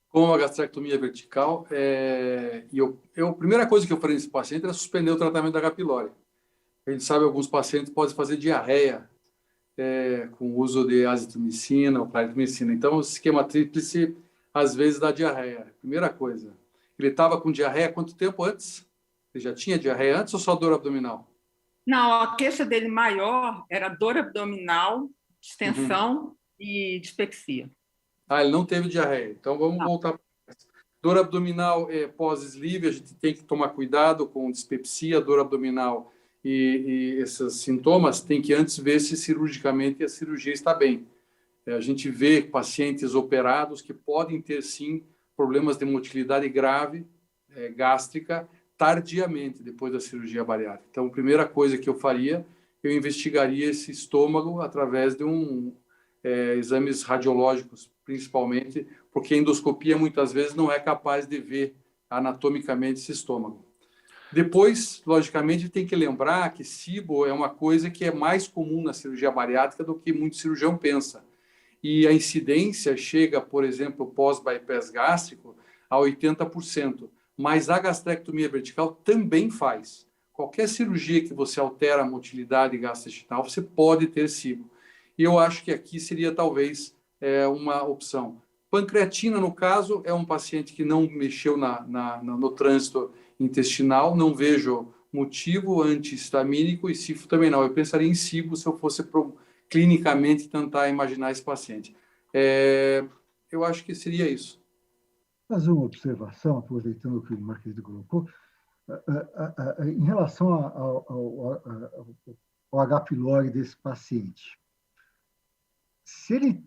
Com a gastrectomia vertical, a primeira coisa que eu falei nesse paciente era suspender o tratamento da H. pylori. A gente sabe que alguns pacientes podem fazer diarreia com o uso de azitromicina ou claritromicina. Então, o esquema tríplice, às vezes, dá diarreia. Primeira coisa. Ele estava com diarreia quanto tempo antes? Ele já tinha diarreia antes ou só dor abdominal? Não, a queixa dele maior era dor abdominal, distensão e dispepsia. Ele não teve diarreia. Então, vamos voltar. Dor abdominal pós-sleeve, a gente tem que tomar cuidado com dispepsia, dor abdominal e esses sintomas, tem que antes ver se cirurgicamente a cirurgia está bem. A gente vê pacientes operados que podem ter, sim, problemas de motilidade grave, gástrica, tardiamente, depois da cirurgia bariátrica. Então, a primeira coisa que eu faria, eu investigaria esse estômago através de exames radiológicos, principalmente, porque a endoscopia muitas vezes não é capaz de ver anatomicamente esse estômago. Depois, logicamente, tem que lembrar que SIBO é uma coisa que é mais comum na cirurgia bariátrica do que muito cirurgião pensa. E a incidência chega, por exemplo, pós-bypass gástrico, a 80%. Mas a gastrectomia vertical também faz. Qualquer cirurgia que você altera a motilidade gastrointestinal, você pode ter SIBO. E eu acho que aqui seria talvez uma opção. Pancreatina, no caso, é um paciente que não mexeu no trânsito intestinal, não vejo motivo antihistamínico, e SIFO também não. Eu pensaria em SIBO se eu fosse clinicamente tentar imaginar esse paciente. Eu acho que seria isso. Fazer uma observação, aproveitando o que o Marquesi colocou, em relação ao H. pylori desse paciente. Se ele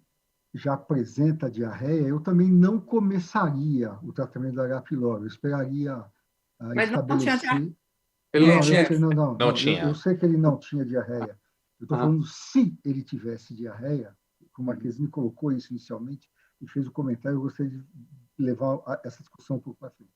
já apresenta diarreia, eu também não começaria o tratamento da H. pylori. Eu esperaria estabelecer... Ele não tinha. Não tinha. Eu sei que ele não tinha diarreia. Eu estou falando se ele tivesse diarreia, como o Marquesi me colocou isso inicialmente e fez o comentário, eu gostaria de levar essa discussão um pouco para frente.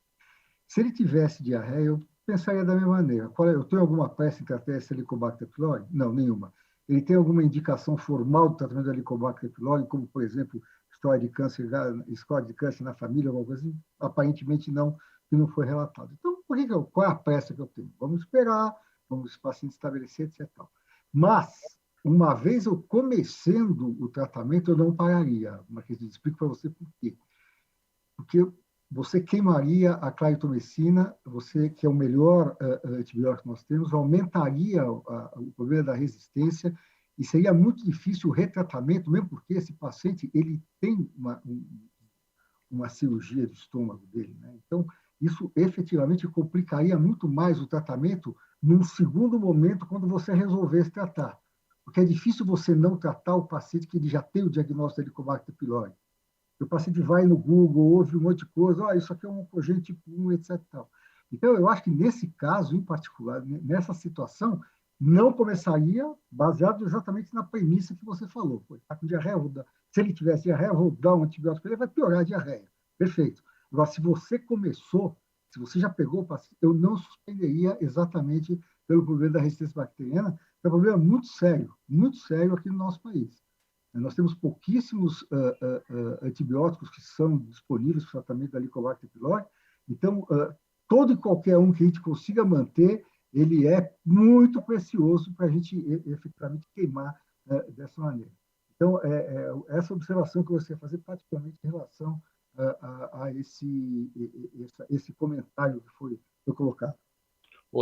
Se ele tivesse diarreia, eu pensaria da mesma maneira. Eu tenho alguma pressa em tratar esse Helicobacter pylori? Não, nenhuma. Ele tem alguma indicação formal do tratamento do Helicobacter pylori, como, por exemplo, história de câncer na família, alguma coisa assim? Aparentemente não, que não foi relatado. Então, qual é a pressa que eu tenho? Vamos esperar, vamos o paciente estabelecer, etc. Mas, uma vez eu começando o tratamento, eu não pararia. Mas eu explico para você por quê. Porque você queimaria a claritromicina, você, que é o melhor antibiótico que nós temos, aumentaria o problema da resistência e seria muito difícil o retratamento, mesmo porque esse paciente ele tem uma cirurgia do estômago dele, né? Então, isso efetivamente complicaria muito mais o tratamento num segundo momento, quando você resolvesse tratar. Porque é difícil você não tratar o paciente que ele já tem o diagnóstico de Helicobacter pylori. O paciente vai no Google, ouve um monte de coisa, isso aqui é um oncogênio tipo 1, etc. Então, eu acho que nesse caso, em particular, nessa situação, não começaria baseado exatamente na premissa que você falou. Está com diarreia, se ele tivesse diarreia, vou dar um antibiótico, ele vai piorar a diarreia. Perfeito. Agora, se você começou, se você já pegou o paciente, eu não suspenderia exatamente pelo problema da resistência bacteriana, que é um problema muito sério aqui no nosso país. Nós temos pouquíssimos antibióticos que são disponíveis para o tratamento da Helicobacter pylori. Então, todo e qualquer um que a gente consiga manter, ele é muito precioso para a gente efetivamente queimar dessa maneira. Então, essa observação que eu gostaria de fazer, particularmente em relação a esse comentário que foi colocado.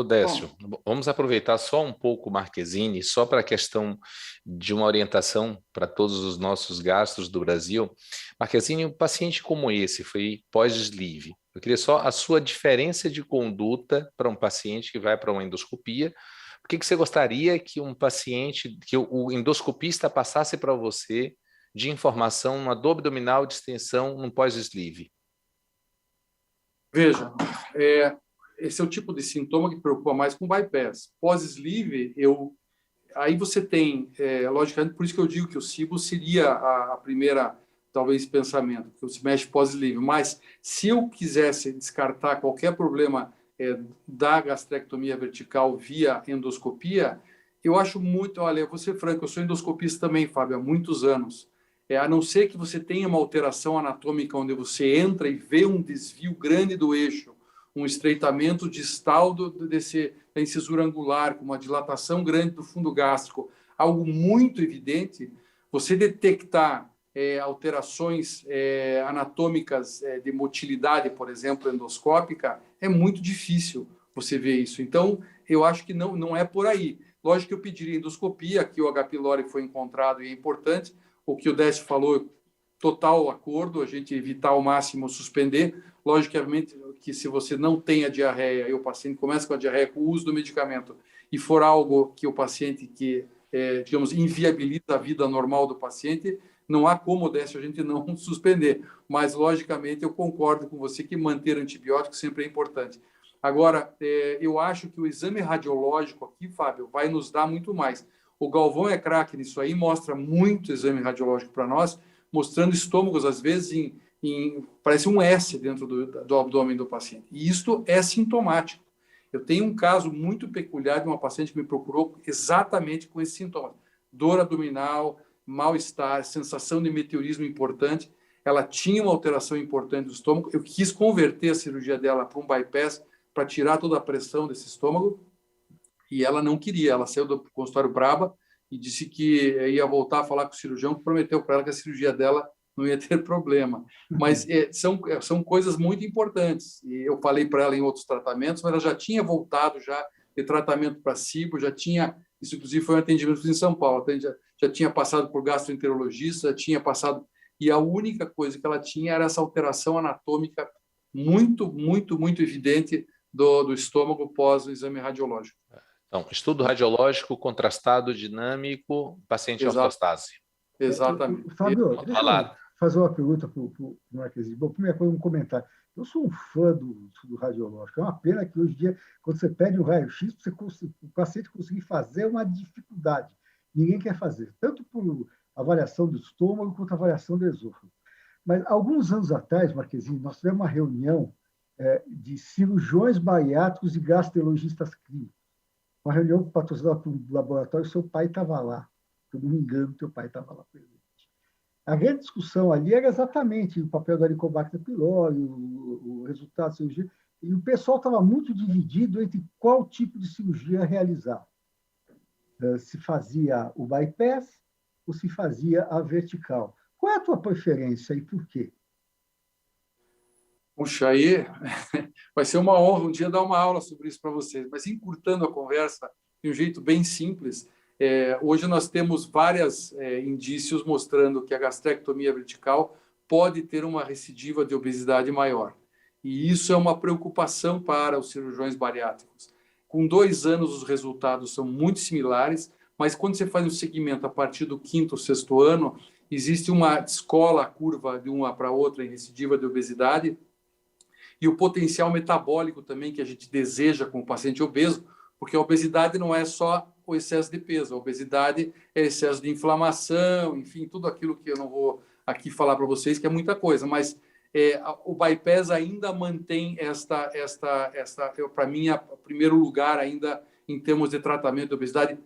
Décio, vamos aproveitar só um pouco o Marquezini, só para a questão de uma orientação para todos os nossos gastos do Brasil. Marquezini, um paciente como esse foi pós-sleeve. Eu queria só a sua diferença de conduta para um paciente que vai para uma endoscopia. O que você gostaria que o endoscopista passasse para você de informação numa dor abdominal de extensão no pós-sleeve? Veja, esse é o tipo de sintoma que preocupa mais com bypass. Pós-sleeve, aí você tem, logicamente, por isso que eu digo que o SIBO seria a primeira, talvez, pensamento, que você mexe pós-sleeve. Mas se eu quisesse descartar qualquer problema da gastrectomia vertical via endoscopia, eu acho muito, olha, eu vou ser franco, eu sou endoscopista também, Fábio, há muitos anos. a não ser que você tenha uma alteração anatômica onde você entra e vê um desvio grande do eixo, um estreitamento distal da incisura angular, com uma dilatação grande do fundo gástrico, algo muito evidente, você detectar alterações anatômicas de motilidade, por exemplo, endoscópica, é muito difícil você ver isso. Então, eu acho que não é por aí. Lógico que eu pediria endoscopia, que o H. pylori foi encontrado e é importante. O que o Décio falou, total acordo, a gente evitar ao máximo suspender. Logicamente que se você não tem a diarreia e o paciente começa com a diarreia com o uso do medicamento e for algo que o paciente digamos, inviabiliza a vida normal do paciente, não há como, Décio, a gente não suspender. Mas, logicamente, eu concordo com você que manter antibiótico sempre é importante. Agora, eu acho que o exame radiológico aqui, Fábio, vai nos dar muito mais. O Galvão é craque nisso aí, mostra muito exame radiológico para nós, mostrando estômagos, às vezes, parece um S dentro do abdômen do paciente. E isto é sintomático. Eu tenho um caso muito peculiar de uma paciente que me procurou exatamente com esse sintoma. Dor abdominal, mal-estar, sensação de meteorismo importante. Ela tinha uma alteração importante do estômago. Eu quis converter a cirurgia dela para um bypass, para tirar toda a pressão desse estômago, e ela não queria. Ela saiu do consultório braba e disse que ia voltar a falar com o cirurgião, que prometeu para ela que a cirurgia dela não ia ter problema. Mas são coisas muito importantes. E eu falei para ela em outros tratamentos, mas ela já tinha voltado já de tratamento para cibo, já tinha, isso inclusive foi um atendimento em São Paulo, já tinha passado por gastroenterologista, já tinha passado, e a única coisa que ela tinha era essa alteração anatômica muito, muito, muito evidente do estômago pós o exame radiológico. Então, estudo radiológico contrastado, dinâmico, paciente ortostase. Exatamente. Fábio, deixa eu fazer uma pergunta para o Marquezinho. Bom, primeira coisa, um comentário. Eu sou um fã do radiológico. É uma pena que hoje em dia, quando você pede um raio-x, o paciente conseguir fazer é uma dificuldade. Ninguém quer fazer, tanto por avaliação do estômago quanto avaliação do esôfago. Mas, alguns anos atrás, Marquezinho, nós tivemos uma reunião de cirurgiões bariátricos e gastroenterologistas clínicos. Uma reunião patrocinada por um laboratório, seu pai estava lá. Se eu não me engano, teu pai estava lá presente. A grande discussão ali era exatamente o papel da Helicobacter pylori, o resultado da cirurgia, e o pessoal estava muito dividido entre qual tipo de cirurgia realizar. Se fazia o bypass ou se fazia a vertical. Qual é a tua preferência e por quê? Puxa, aí vai ser uma honra um dia dar uma aula sobre isso para vocês, mas encurtando a conversa de um jeito bem simples, hoje nós temos vários indícios mostrando que a gastrectomia vertical pode ter uma recidiva de obesidade maior. E isso é uma preocupação para os cirurgiões bariátricos. Com 2 anos, os resultados são muito similares, mas quando você faz um segmento a partir do 5º ou 6º ano, existe uma descola a curva de uma para outra em recidiva de obesidade, e o potencial metabólico também que a gente deseja com o paciente obeso, porque a obesidade não é só o excesso de peso, a obesidade é excesso de inflamação, enfim, tudo aquilo que eu não vou aqui falar para vocês, que é muita coisa, mas o bypass ainda mantém para mim, o primeiro lugar ainda em termos de tratamento de obesidade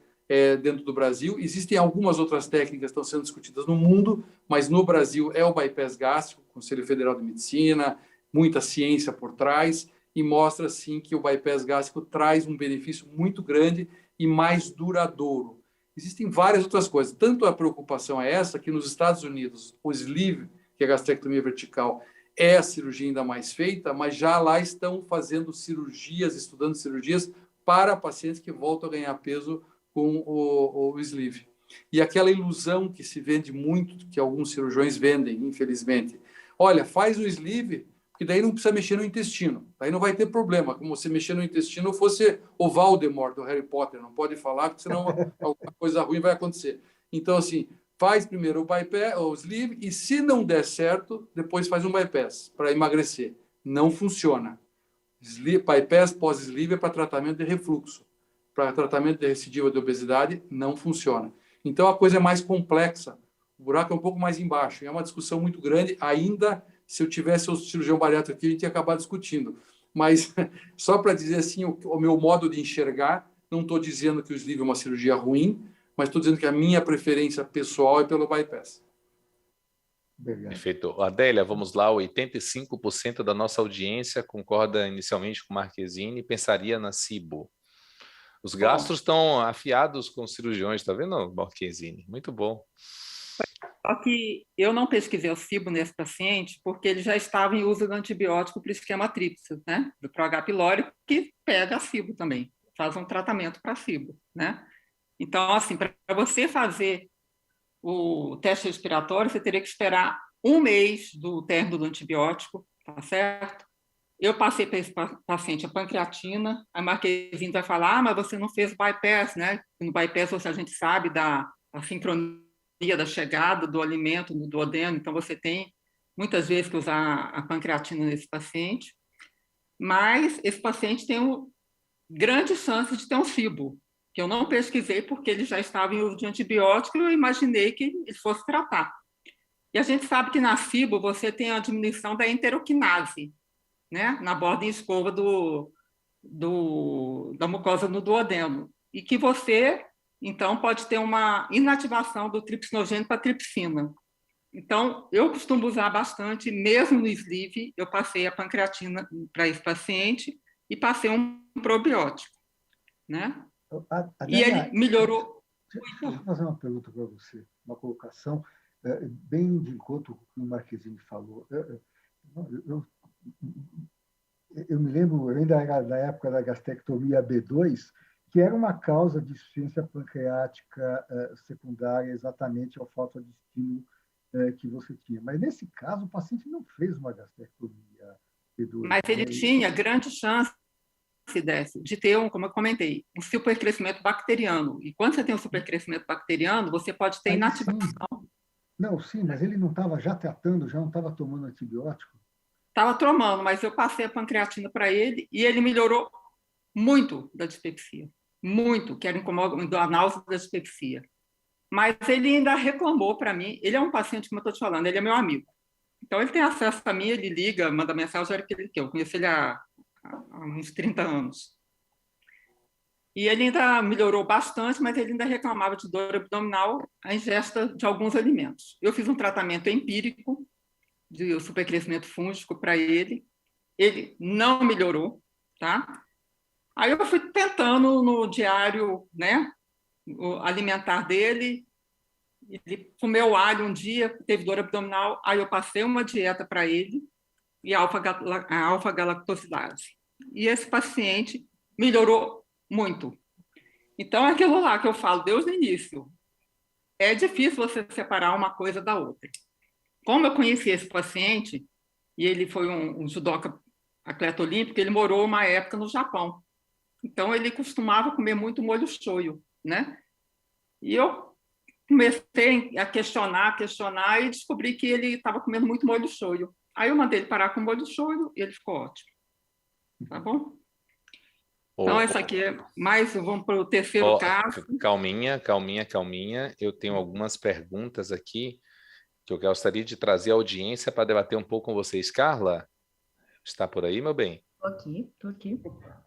dentro do Brasil. Existem algumas outras técnicas que estão sendo discutidas no mundo, mas no Brasil é o bypass gástrico, Conselho Federal de Medicina, muita ciência por trás, e mostra, sim, que o bypass gástrico traz um benefício muito grande e mais duradouro. Existem várias outras coisas. Tanto a preocupação é essa, que nos Estados Unidos, o sleeve, que é a gastrectomia vertical, é a cirurgia ainda mais feita, mas já lá estão fazendo cirurgias, estudando cirurgias para pacientes que voltam a ganhar peso com o sleeve. E aquela ilusão que se vende muito, que alguns cirurgiões vendem, infelizmente. Olha, faz o sleeve, porque daí não precisa mexer no intestino. Daí não vai ter problema, como se mexer no intestino fosse o Voldemort do Harry Potter. Não pode falar, porque senão alguma coisa ruim vai acontecer. Então, assim, faz primeiro o bypass, o sleeve, e se não der certo, depois faz um bypass para emagrecer. Não funciona. Bypass pós-sleeve é para tratamento de refluxo. Para tratamento de recidiva de obesidade, não funciona. Então, a coisa é mais complexa. O buraco é um pouco mais embaixo. É uma discussão muito grande. Ainda, se eu tivesse o cirurgião bariátrico aqui, a gente ia acabar discutindo. Mas, só para dizer assim, o meu modo de enxergar, não estou dizendo que o sleeve é uma cirurgia ruim, mas estou dizendo que a minha preferência pessoal é pelo bypass. Obrigado. Perfeito. Adélia, vamos lá. 85% da nossa audiência concorda inicialmente com Marquezine e pensaria na SIBO. Os gastros estão afiados com os cirurgiões, tá vendo, Marquezine? Muito bom. Só que eu não pesquisei o SIBO nesse paciente porque ele já estava em uso do antibiótico para o esquema tríplice, né? Do Pro-H. pylori, que pega a SIBO também, faz um tratamento para SIBO, né? Então, assim, para você fazer o teste respiratório, você teria que esperar 1 mês do término do antibiótico, tá certo? Eu passei para esse paciente a pancreatina, a Marquezine vai falar, mas você não fez bypass, né? No bypass, a gente sabe da sincronia da chegada do alimento no duodeno, então você tem muitas vezes que usar a pancreatina nesse paciente, mas esse paciente tem grandes chances de ter um SIBO, que eu não pesquisei porque ele já estava em uso de antibiótico e eu imaginei que ele fosse tratar. E a gente sabe que na SIBO você tem a diminuição da enteroquinase, né, na borda em escova da mucosa no duodeno, e que você, então, pode ter uma inativação do tripsinogênio para tripsina. Então, eu costumo usar bastante, mesmo no sleeve, eu passei a pancreatina para esse paciente e passei um probiótico, né? E ele melhorou. Deixa eu fazer uma pergunta para você, uma colocação bem de encontro com o que o Marquezine falou. Eu me lembro ainda da época da gastrectomia B2, que era uma causa de insuficiência pancreática secundária exatamente ao falta de estímulo que você tinha. Mas, nesse caso, o paciente não fez uma gastrectomia B2. Mas ele tinha grande chance de ter, como eu comentei, um supercrescimento bacteriano. E quando você tem um supercrescimento bacteriano, você pode ter inativação. Não, sim, mas ele não estava já tratando, já não estava tomando antibiótico? Estava tomando, mas eu passei a pancreatina para ele e ele melhorou muito da dispepsia. Muito, que era a náusea da dispepsia. Mas ele ainda reclamou para mim. Ele é um paciente, como eu estou te falando, ele é meu amigo. Então, ele tem acesso a mim, ele liga, manda mensagem, era que eu conheço ele há uns 30 anos. E ele ainda melhorou bastante, mas ele ainda reclamava de dor abdominal à ingesta de alguns alimentos. Eu fiz um tratamento empírico de supercrescimento fúngico para ele. Ele não melhorou, tá? Aí eu fui tentando no diário, né, o alimentar dele. Ele comeu alho um dia, teve dor abdominal, aí eu passei uma dieta para ele e a alfa-galactosidase. E esse paciente melhorou muito. Então, é aquilo lá que eu falo desde o início. É difícil você separar uma coisa da outra. Como eu conheci esse paciente, e ele foi um judoca atleta olímpico, ele morou uma época no Japão. Então, ele costumava comer muito molho shoyu, né? E eu comecei a questionar, e descobri que ele estava comendo muito molho shoyu. Aí eu mandei ele parar com o molho shoyu e ele ficou ótimo. Tá bom? Então, essa aqui é mais... Vamos para o terceiro caso. Calminha. Eu tenho algumas perguntas aqui que eu gostaria de trazer à audiência para debater um pouco com vocês. Carla, está por aí, meu bem? Estou aqui.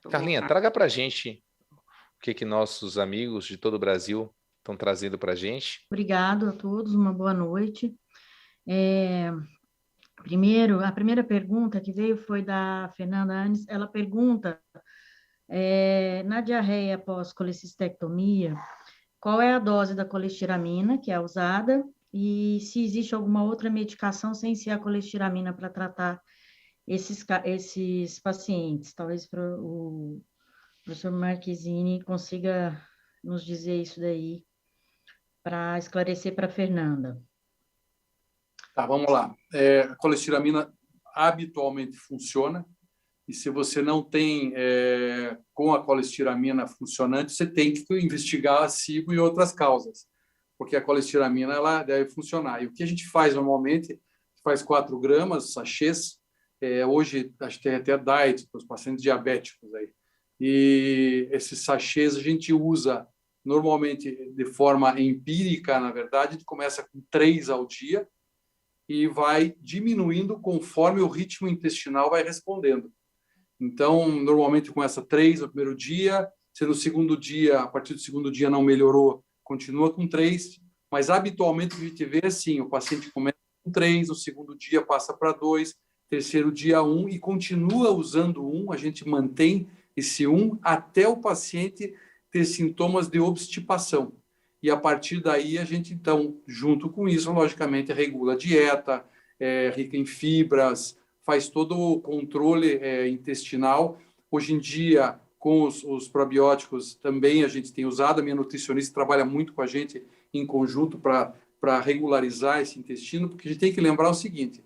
Carlinha, traga para a gente o que nossos amigos de todo o Brasil estão trazendo para a gente. Obrigado a todos, uma boa noite. Primeiro, a primeira pergunta que veio foi da Fernanda Anes. Ela pergunta, na diarreia após colecistectomia, qual é a dose da colestiramina que é usada e se existe alguma outra medicação sem ser a colestiramina para tratar esses pacientes. Talvez o professor Marquezine consiga nos dizer isso daí para esclarecer para a Fernanda. Tá, vamos lá. A colestiramina habitualmente funciona, e se você não tem com a colestiramina funcionante, você tem que investigar a SIBO e outras causas, porque a colestiramina ela deve funcionar. E o que a gente faz normalmente, faz 4 gramas, sachês, hoje acho que tem até diet para os pacientes diabéticos aí. E esses sachês a gente usa normalmente de forma empírica, na verdade, a gente começa com 3 ao dia e vai diminuindo conforme o ritmo intestinal vai respondendo. Então, normalmente começa 3 no primeiro dia, se no segundo dia, a partir do segundo dia não melhorou, continua com 3, mas habitualmente a gente vê assim, o paciente começa com 3, no segundo dia passa para 2, terceiro dia 1 e continua usando 1, a gente mantém esse 1 até o paciente ter sintomas de obstipação. E a partir daí a gente, então, junto com isso, logicamente, regula a dieta, rica em fibras, faz todo o controle intestinal. Hoje em dia, com os probióticos também a gente tem usado, a minha nutricionista trabalha muito com a gente em conjunto para regularizar esse intestino, porque a gente tem que lembrar o seguinte,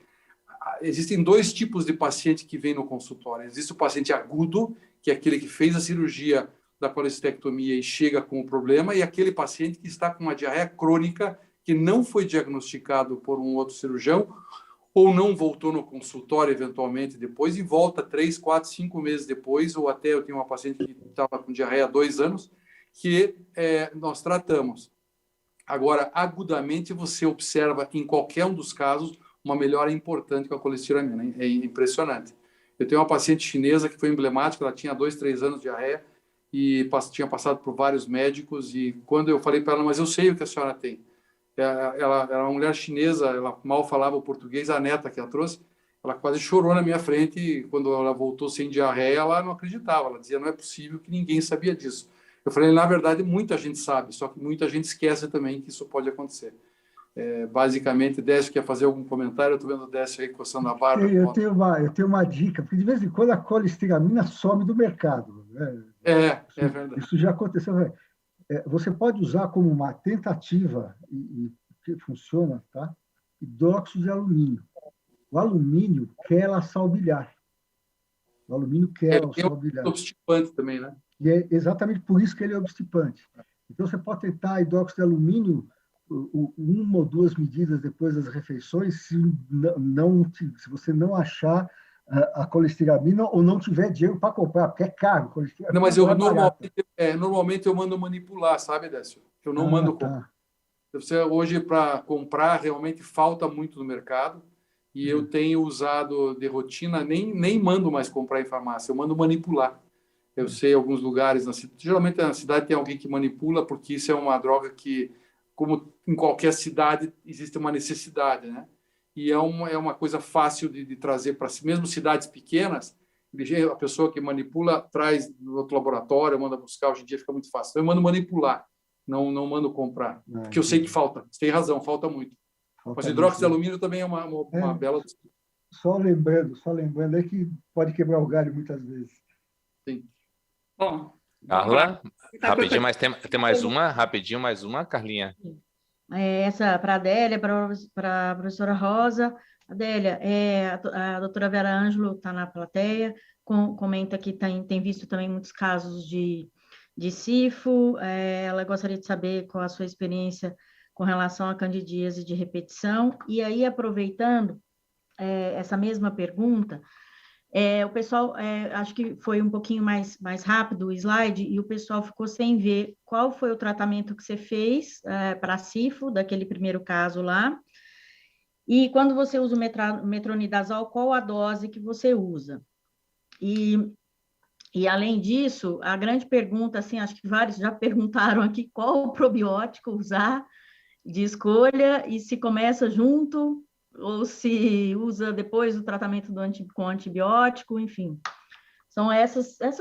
existem 2 tipos de paciente que vem no consultório. Existe o paciente agudo, que é aquele que fez a cirurgia da colestectomia e chega com o problema, e aquele paciente que está com uma diarreia crônica que não foi diagnosticado por um outro cirurgião ou não voltou no consultório eventualmente depois e volta 3, 4, 5 meses depois, ou até eu tenho uma paciente que estava com diarreia há 2 anos, que nós tratamos. Agora, agudamente, você observa em qualquer um dos casos uma melhora importante com a colestiramina. É impressionante. Eu tenho uma paciente chinesa que foi emblemática, ela tinha 2, 3 anos de diarreia e tinha passado por vários médicos, e quando eu falei para ela, mas eu sei o que a senhora tem. Ela era uma mulher chinesa, ela mal falava o português, a neta que ela trouxe, ela quase chorou na minha frente, e quando ela voltou sem diarreia, ela não acreditava, ela dizia, não é possível que ninguém sabia disso. Eu falei, na verdade, muita gente sabe, só que muita gente esquece também que isso pode acontecer. Basicamente, Décio quer fazer algum comentário? Eu estou vendo o Décio aí coçando a barba. Eu tenho uma dica, porque de vez em quando a colestiramina some do mercado. Né? É verdade. Isso já aconteceu. Você pode usar como uma tentativa, e que funciona, tá? Hidróxido de alumínio. O alumínio quer laçar o bilhar. O alumínio quer laçar o bilhar. É obstipante também, né? E é exatamente por isso que ele é obstipante. Então, você pode tentar hidróxido de alumínio 1 ou 2 medidas depois das refeições, se você não achar a colestiramina ou não tiver dinheiro para comprar, porque é caro. Não, mas normalmente eu mando manipular, sabe, Décio? Eu não mando comprar. Você, hoje, para comprar, realmente falta muito no mercado, e eu tenho usado de rotina, nem mando mais comprar em farmácia, eu mando manipular. Eu sei alguns lugares, geralmente na cidade tem alguém que manipula, porque isso é uma droga que, como em qualquer cidade, existe uma necessidade, né? E é uma coisa fácil de trazer para si, mesmo cidades pequenas, a pessoa que manipula traz do outro laboratório, manda buscar, hoje em dia fica muito fácil. Então, eu mando manipular, não mando comprar, porque eu sei que falta, você tem razão, falta muito. Mas hidróxido de alumínio também é uma bela... Só lembrando, é que pode quebrar o galho muitas vezes. Sim. Bom, Carla, rapidinho, mas tem mais uma? Rapidinho, mais uma, Carlinha. Essa para a Adélia, para a professora Rosa. Adélia, a doutora Vera Ângelo está na plateia, comenta que tem visto também muitos casos de SIFO. Ela gostaria de saber qual a sua experiência com relação a candidíase de repetição. E aí, aproveitando essa mesma pergunta, o pessoal, acho que foi um pouquinho mais rápido o slide, e o pessoal ficou sem ver qual foi o tratamento que você fez para SIFO, daquele primeiro caso lá, e quando você usa o metronidazol, qual a dose que você usa. E além disso, a grande pergunta, assim, acho que vários já perguntaram aqui, qual o probiótico usar de escolha, e se começa junto ou se usa depois do tratamento com antibiótico, enfim. São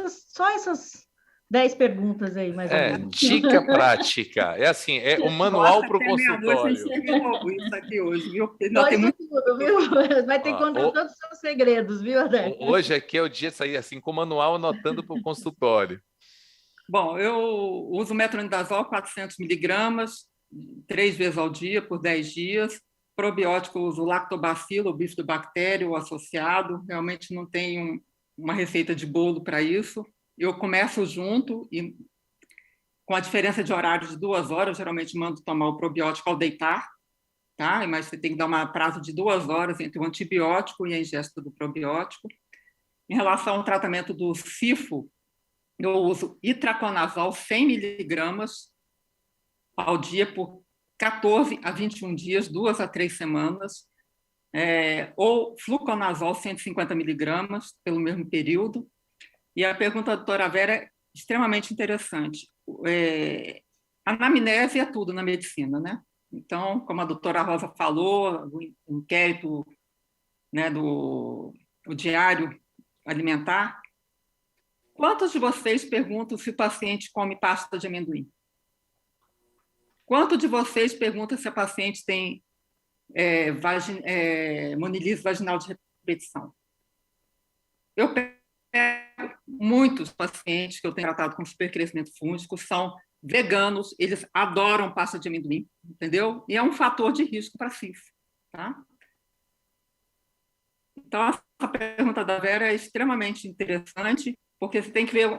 só essas 10 perguntas aí, mais ou menos. Dica prática. É assim, o manual para o consultório. Isso aqui hoje, viu? Tudo, viu? Vai ter que contar todos os seus segredos, viu, Adé? Hoje aqui é o dia de sair assim, com o manual anotando para o consultório. Bom, eu uso metronidazol 400 miligramas, 3 vezes ao dia, por 10 dias. Probiótico, eu uso lactobacilo, o bifidobactério associado. Realmente não tenho uma receita de bolo para isso. Eu começo junto, e com a diferença de horário de 2 horas, eu geralmente mando tomar o probiótico ao deitar, tá? Mas você tem que dar um prazo de 2 horas entre o antibiótico e a ingesta do probiótico. Em relação ao tratamento do SIFO, eu uso itraconazol 100 miligramas ao dia por 14 a 21 dias, 2 a 3 semanas, ou fluconazol 150 miligramas pelo mesmo período. E a pergunta da doutora Vera é extremamente interessante. Anamnese é tudo na medicina, né? Então, como a doutora Rosa falou, o inquérito, né, o diário alimentar, quantos de vocês perguntam se o paciente come pasta de amendoim? Quantos de vocês perguntam se a paciente tem monilise vaginal de repetição? Eu pego muitos pacientes que eu tenho tratado com supercrescimento fúngico, são veganos, eles adoram pasta de amendoim, entendeu? E é um fator de risco para CIF, tá? Então, essa pergunta da Vera é extremamente interessante, porque você tem que ver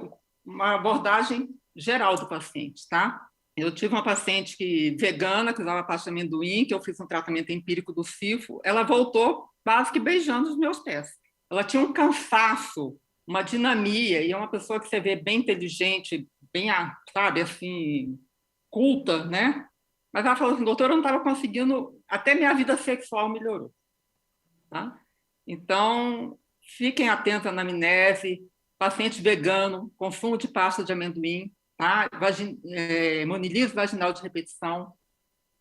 uma abordagem geral do paciente, tá? Eu tive uma paciente vegana, que usava pasta de amendoim, que eu fiz um tratamento empírico do CIFO, ela voltou quase que beijando os meus pés. Ela tinha um cansaço, uma dinamia, e é uma pessoa que você vê bem inteligente, bem, sabe, assim, culta, né? Mas ela falou assim, doutora, eu não estava conseguindo, até minha vida sexual melhorou, tá? Então, fiquem atentos à anamnese, paciente vegano, consumo de pasta de amendoim, tá? Monilise vaginal de repetição,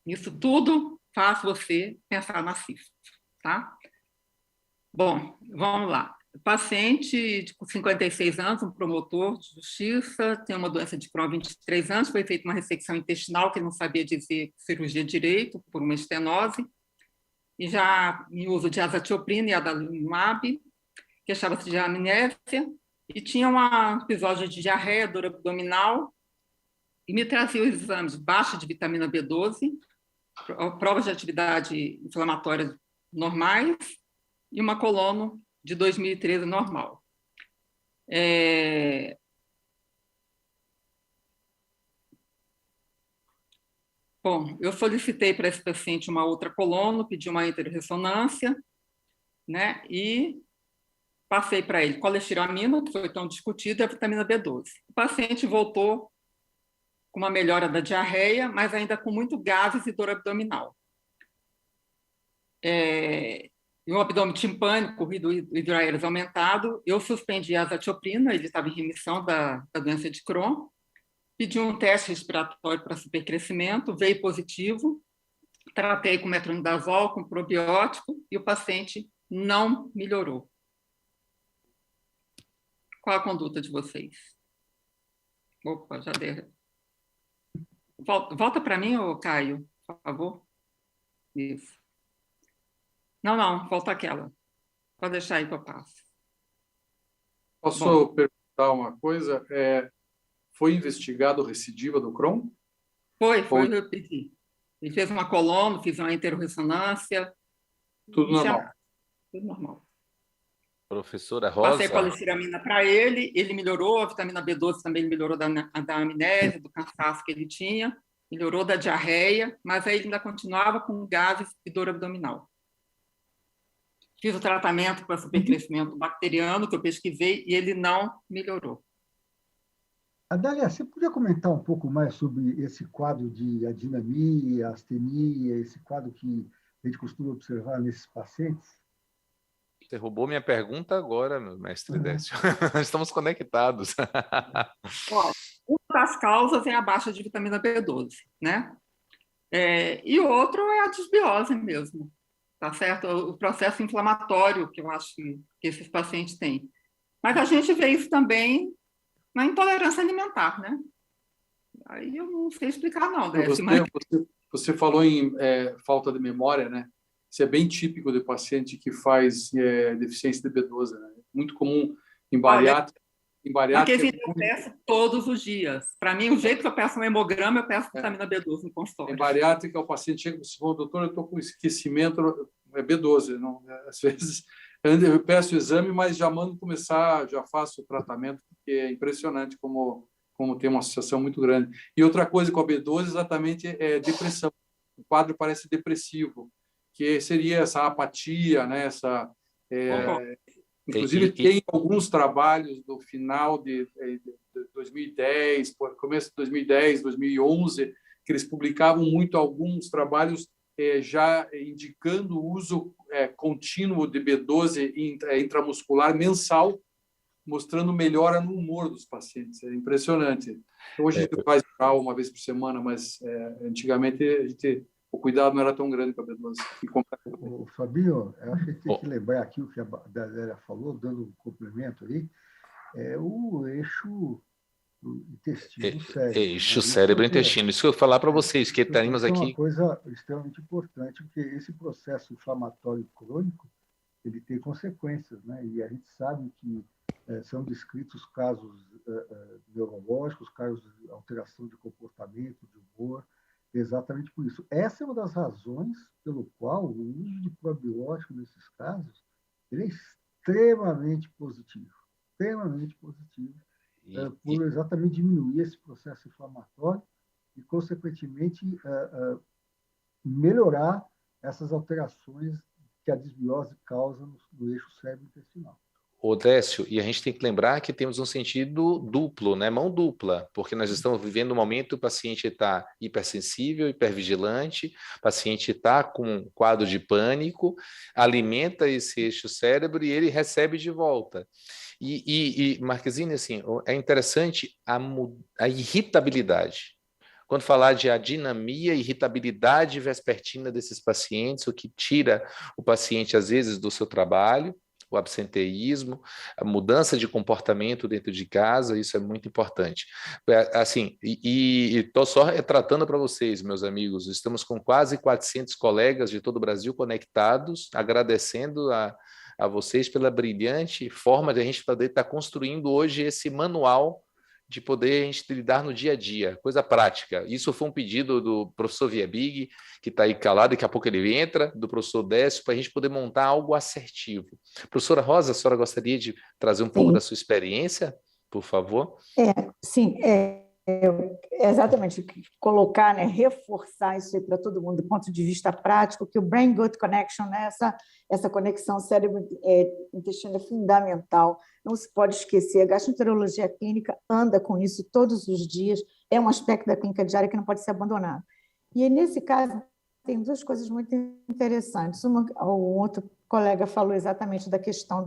isso tudo faz você pensar na CIF, tá? Bom, vamos lá. Paciente com 56 anos, um promotor de justiça, tem uma doença de Crohn há 23 anos, foi feita uma ressecção intestinal, que ele não sabia dizer cirurgia direito, por uma estenose, e já em uso de azatioprina e adalimumab, queixava-se de amnésia, e tinha um episódio de diarreia, dor abdominal, e me trazia os exames baixa de vitamina B12, provas de atividade inflamatória normais, e uma colono de 2013 normal. Bom, eu solicitei para esse paciente uma outra colono, pedi uma interressonância, né, e passei para ele colestiramina, que foi tão discutida, e a vitamina B12. O paciente voltou com uma melhora da diarreia, mas ainda com muito gases e dor abdominal. E um abdômen timpânico, ruído hidroaéreo aumentado, eu suspendi a azatioprina, ele estava em remissão da doença de Crohn, pedi um teste respiratório para supercrescimento, veio positivo, tratei com metronidazol, com probiótico, e o paciente não melhorou. Qual a conduta de vocês? Opa, já deu. Volta para mim, ô Caio, por favor. Isso. Não, volta aquela. Pode deixar aí que eu passo. Posso perguntar uma coisa? Foi investigado recidiva do Crohn? Foi eu pedi. Ele fez uma colono, fiz uma interressonância. Tudo normal. Tudo normal. Professora Rosa. Passei colestiramina para ele, ele melhorou, a vitamina B12 também melhorou da amnésia, do cansaço que ele tinha, melhorou da diarreia, mas aí ele ainda continuava com gases e dor abdominal. Fiz o tratamento para supercrescimento bacteriano, que eu pesquisei, e ele não melhorou. Adália, você podia comentar um pouco mais sobre esse quadro de adinamia, astenia, esse quadro que a gente costuma observar nesses pacientes? Você roubou minha pergunta agora, meu mestre Décio. Estamos conectados. Uma das causas é a baixa de vitamina B12, né? E o outro é a desbiose mesmo, tá certo? O processo inflamatório que eu acho que esses pacientes têm. Mas a gente vê isso também na intolerância alimentar, né? Aí eu não sei explicar, não, Décio. Você falou em falta de memória, né? Isso é bem típico de paciente que faz deficiência de B12, né? Muito comum em bariátrica. Porque eu peço todos os dias. Para mim, o jeito que eu peço um hemograma, eu peço vitamina B12 no consultório. Em bariátrica, o paciente chega e fala, doutor, eu estou com esquecimento, é B12. Não, às vezes, eu peço o exame, mas já mando começar, já faço o tratamento, porque é impressionante como tem uma associação muito grande. E outra coisa com a B12, exatamente, é depressão. O quadro parece depressivo, que seria essa apatia, né? Inclusive, tem alguns trabalhos do final de 2010, começo de 2010, 2011, que eles publicavam muito alguns trabalhos já indicando o uso contínuo de B12 intramuscular mensal, mostrando melhora no humor dos pacientes. É impressionante. Hoje a gente faz uma vez por semana, mas antigamente a gente o cuidado não era tão grande com a B12. O Fabinho, eu acho que tem que lembrar aqui o que a Adélia falou, dando um complemento aí, é o eixo intestino-cérebro. Eixo cérebro-intestino. Isso que eu vou falar para vocês, que estaremos aqui... É uma coisa extremamente importante, porque esse processo inflamatório crônico, ele tem consequências, né? E a gente sabe que são descritos casos neurológicos, casos de alteração de comportamento, de humor, exatamente por isso. Essa é uma das razões pelo qual o uso de probiótico nesses casos ele é extremamente positivo, por exatamente diminuir esse processo inflamatório e, consequentemente, melhorar essas alterações que a desbiose causa no eixo cérebro-intestinal. Décio, e a gente tem que lembrar que temos um sentido duplo, né? Mão dupla, porque nós estamos vivendo um momento, o paciente está hipersensível, hipervigilante, o paciente está com um quadro de pânico, alimenta esse eixo cérebro e ele recebe de volta. E Marquezine, assim, é interessante a irritabilidade. Quando falar de adinamia, irritabilidade vespertina desses pacientes, o que tira o paciente, às vezes, do seu trabalho, o absenteísmo, a mudança de comportamento dentro de casa, isso é muito importante. Assim, estou só tratando para vocês, meus amigos, estamos com quase 400 colegas de todo o Brasil conectados, agradecendo a vocês pela brilhante forma de a gente poder estar construindo hoje esse manual de poder a gente lidar no dia a dia, coisa prática. Isso foi um pedido do professor Viebig, que está aí calado, daqui a pouco ele entra, do professor Décio, para a gente poder montar algo assertivo. Professora Rosa, a senhora gostaria de trazer um pouco da sua experiência, por favor? Sim, exatamente, colocar, né, reforçar isso aí para todo mundo do ponto de vista prático, que o Brain-Gut Connection, né, essa conexão cérebro-intestino é fundamental, não se pode esquecer, a gastroenterologia clínica anda com isso todos os dias, é um aspecto da clínica diária que não pode ser abandonado. E nesse caso, tem duas coisas muito interessantes. O outro colega falou exatamente da questão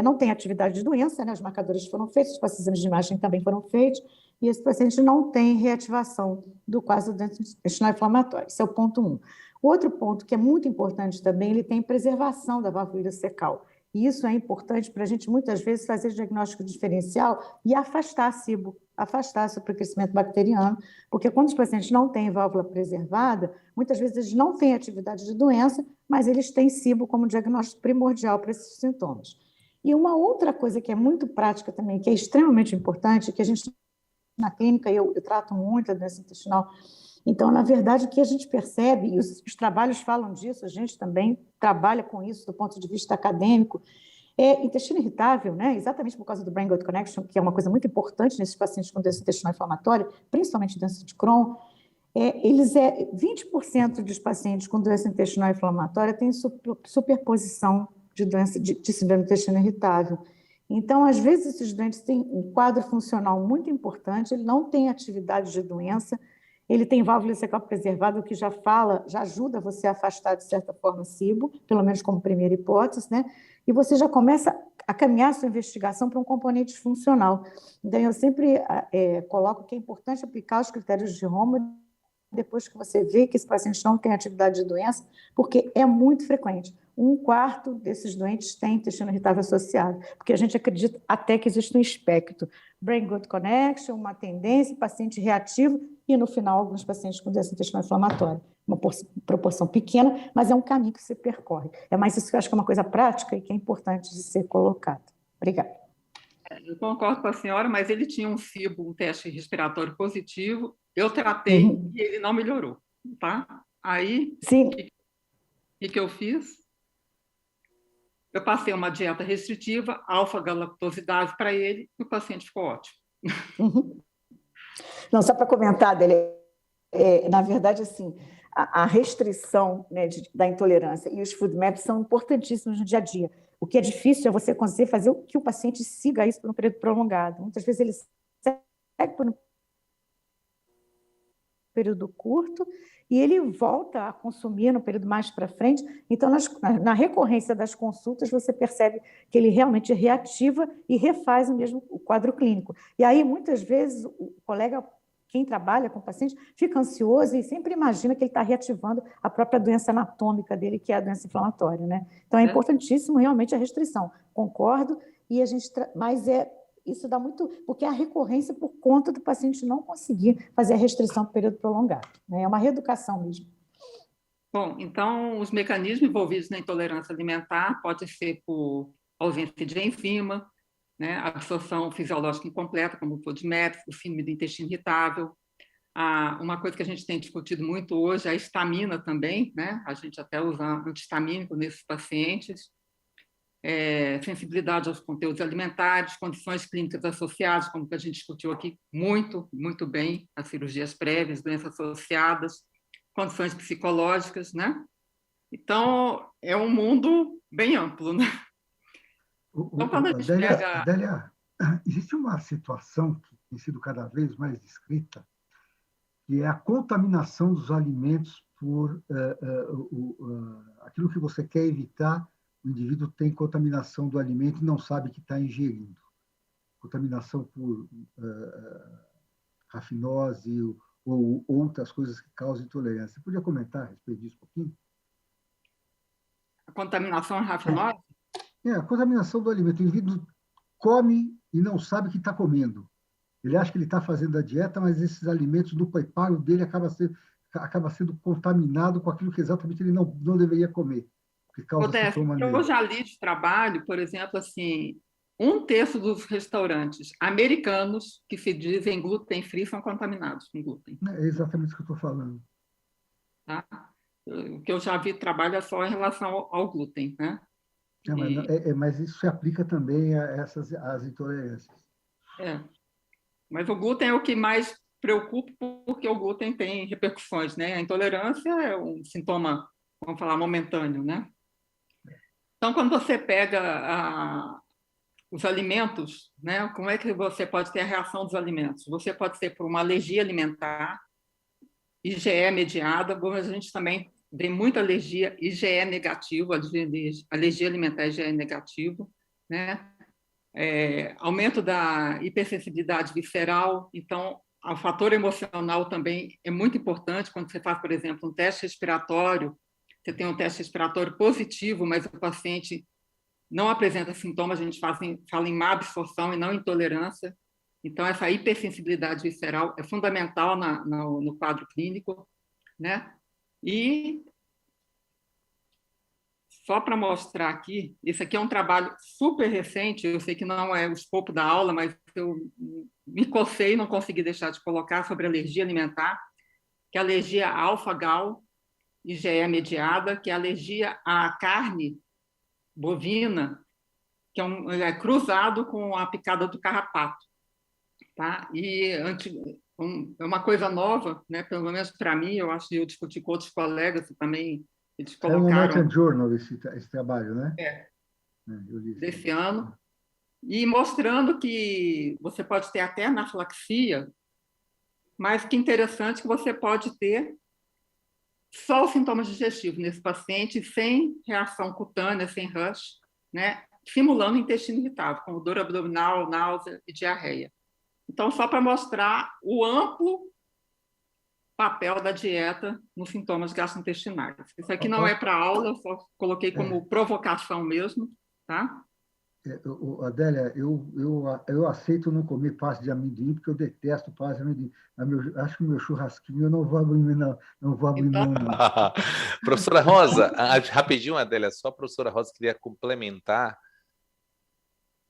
não tem atividade de doença, né, os marcadores foram feitos, os exames de imagem também foram feitos, e esse paciente não tem reativação do quadro intestinal inflamatório. Esse é o ponto 1. O outro ponto que é muito importante também, ele tem preservação da válvula ileocecal. E isso é importante para a gente, muitas vezes, fazer diagnóstico diferencial e afastar a SIBO, afastar o crescimento bacteriano, porque quando os pacientes não têm válvula preservada, muitas vezes eles não têm atividade de doença, mas eles têm SIBO como diagnóstico primordial para esses sintomas. E uma outra coisa que é muito prática também, que é extremamente importante, que a gente na clínica, eu trato muito a doença intestinal. Então, na verdade, o que a gente percebe, e os trabalhos falam disso, a gente também trabalha com isso do ponto de vista acadêmico, intestino irritável, né? Exatamente por causa do Brain-Gut Connection, que é uma coisa muito importante nesses pacientes com doença intestinal inflamatória, principalmente doença de Crohn, 20% dos pacientes com doença intestinal inflamatória têm superposição de doença de síndrome do intestino irritável. Então, às vezes, esses doentes têm um quadro funcional muito importante, ele não tem atividade de doença, ele tem válvula ileocecal preservada, o que já ajuda você a afastar, de certa forma, SIBO, pelo menos como primeira hipótese, né? E você já começa a caminhar a sua investigação para um componente funcional. Então, eu sempre coloco que é importante aplicar os critérios de Roma depois que você vê que esse paciente não tem atividade de doença, porque é muito frequente. 1/4 desses doentes tem intestino irritável associado, porque a gente acredita até que existe um espectro. Brain-Gut Connection, uma tendência, paciente reativo e, no final, alguns pacientes com doença intestinal inflamatória. Uma proporção pequena, mas é um caminho que se percorre. É mais isso que eu acho que é uma coisa prática e que é importante de ser colocado. Obrigada. Eu concordo com a senhora, mas ele tinha um SIBO, um teste respiratório positivo, eu tratei e ele não melhorou, tá? Aí, sim. O que eu fiz? Eu passei uma dieta restritiva, alfa-galactosidase para ele, e o paciente ficou ótimo. Não, só para comentar dele, na verdade, assim, a restrição, né, da intolerância e os food maps são importantíssimos no dia a dia. O que é difícil é você conseguir fazer que o paciente siga isso por um período prolongado. Muitas vezes ele segue por um período curto e ele volta a consumir no período mais para frente. Então, na recorrência das consultas, você percebe que ele realmente reativa e refaz o mesmo quadro clínico. E aí, muitas vezes, o colega quem trabalha com o paciente fica ansioso e sempre imagina que ele está reativando a própria doença anatômica dele, que é a doença inflamatória, né? Então, é importantíssimo realmente a restrição. Concordo, e a gente mas isso dá muito, porque é a recorrência por conta do paciente não conseguir fazer a restrição por período prolongado, né? É uma reeducação mesmo. Bom, então, os mecanismos envolvidos na intolerância alimentar podem ser por ausência de enzima, né, absorção fisiológica incompleta, como o FODMAP, o síndrome do intestino irritável. Uma coisa que a gente tem discutido muito hoje é a histamina também, né? A gente até usa antihistamínico nesses pacientes. Sensibilidade aos conteúdos alimentares, condições clínicas associadas, como que a gente discutiu aqui muito, muito bem, as cirurgias prévias, doenças associadas, condições psicológicas, né? Então, é um mundo bem amplo, né? Então, quando a gente pega... Adélia, existe uma situação que tem sido cada vez mais descrita, que é a contaminação dos alimentos por aquilo que você quer evitar. O indivíduo tem contaminação do alimento e não sabe que está ingerindo. Contaminação por rafinose ou outras coisas que causam intolerância. Você podia comentar a respeito disso um pouquinho? A contaminação rafinose? A contaminação do alimento. O indivíduo come e não sabe que está comendo. Ele acha que ele está fazendo a dieta, mas esses alimentos do preparo dele acaba sendo contaminado com aquilo que exatamente ele não deveria comer, que causa sintoma nele. Eu já li de trabalho, por exemplo, assim, 1/3 dos restaurantes americanos que se dizem gluten-free são contaminados com glúten. É exatamente isso que eu estou falando. Tá? O que eu já vi de trabalho é só em relação ao glúten, né? Mas isso se aplica também às intolerâncias. Mas o glúten é o que mais preocupa, porque o glúten tem repercussões, né? A intolerância é um sintoma, vamos falar, momentâneo, né? Então, quando você pega os alimentos, né? Como é que você pode ter a reação dos alimentos? Você pode ser por uma alergia alimentar, IgE mediada, a gente também tem muita alergia IgE negativo, alergia alimentar IgE negativo, né? Aumento da hipersensibilidade visceral. Então, o fator emocional também é muito importante. Quando você faz, por exemplo, um teste respiratório, você tem um teste respiratório positivo, mas o paciente não apresenta sintomas, a gente fala em má absorção e não intolerância. Então, essa hipersensibilidade visceral é fundamental no quadro clínico, né? E só para mostrar aqui, esse aqui é um trabalho super recente, eu sei que não é o escopo da aula, mas eu me cocei e não consegui deixar de colocar sobre alergia alimentar, que é a alergia alfa-gal, IgE mediada, que é a alergia à carne bovina, que é cruzado com a picada do carrapato. Tá? E é uma coisa nova, né? Pelo menos para mim, eu acho que eu discuti com outros colegas também, eles colocaram... É no American Journal esse trabalho, né? Eu li desse ano. E mostrando que você pode ter até anafilaxia, mas que interessante que você pode ter só os sintomas digestivos nesse paciente, sem reação cutânea, sem rush, né? Simulando intestino irritável, como dor abdominal, náusea e diarreia. Então, só para mostrar o amplo papel da dieta nos sintomas gastrointestinais. Isso aqui não é para aula, só coloquei como provocação mesmo, tá? Adélia, eu aceito não comer pasta de amendoim, porque eu detesto pasta de amendoim. Acho que o meu churrasquinho eu não vou abrir mão, não. Professora Rosa, rapidinho, Adélia, só a professora Rosa queria complementar.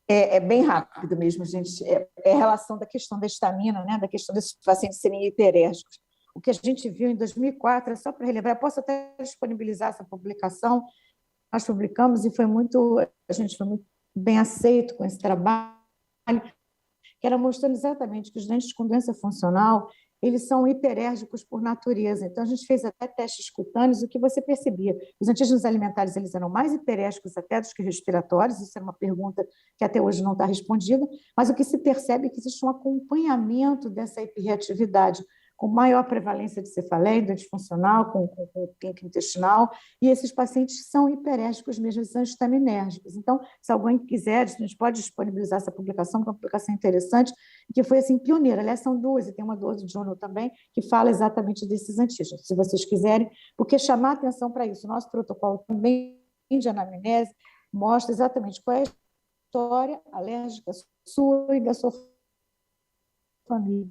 É bem rápido mesmo, gente. É a relação da questão da histamina, né? Da questão desses pacientes serem hiperérgicos. O que a gente viu em 2004, só para relembrar, posso até disponibilizar essa publicação, nós publicamos e a gente foi muito bem aceito com esse trabalho, que era mostrando exatamente que os doentes com doença funcional, eles são hiperérgicos por natureza. Então, a gente fez até testes cutâneos, o que você percebia. Os antígenos alimentares eles eram mais hiperérgicos até dos que respiratórios, isso era uma pergunta que até hoje não está respondida, mas o que se percebe é que existe um acompanhamento dessa hiperreatividade, com maior prevalência de cefaleia, doente funcional, com clínica intestinal, e esses pacientes são hiperérgicos mesmo, são histaminérgicos. Então, se alguém quiser, a gente pode disponibilizar essa publicação, que é uma publicação interessante, que foi assim pioneira. Aliás, são duas, e tem uma do World Journal também, que fala exatamente desses antígenos, se vocês quiserem, porque chamar atenção para isso. O nosso protocolo também de anamnese mostra exatamente qual é a história alérgica sua e da sua família.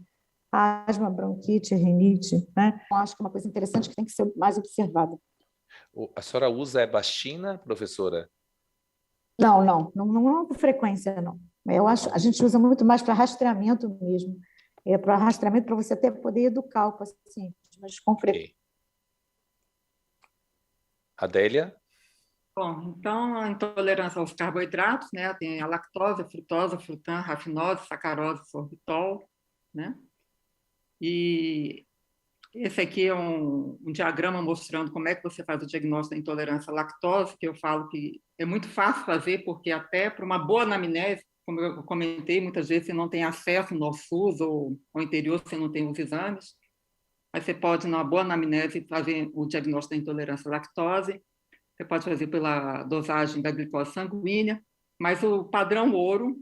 Asma, bronquite, rinite, né? Eu acho que é uma coisa interessante que tem que ser mais observada. A senhora usa Ebastina, professora? Não com frequência, não. Eu acho, a gente usa muito mais para rastreamento mesmo. É para rastreamento, para você até poder educar o paciente, mas com frequência. Okay. Adélia? Bom, então, a intolerância aos carboidratos, né? Tem a lactose, a frutose, a frutan, rafinose, sacarose, sorbitol, né? E esse aqui é um diagrama mostrando como é que você faz o diagnóstico da intolerância à lactose, que eu falo que é muito fácil fazer, porque até para uma boa anamnese, como eu comentei, muitas vezes você não tem acesso no SUS ou ao interior, você não tem os exames, mas você pode, numa boa anamnese, fazer o diagnóstico da intolerância à lactose. Você pode fazer pela dosagem da glicose sanguínea, mas o padrão ouro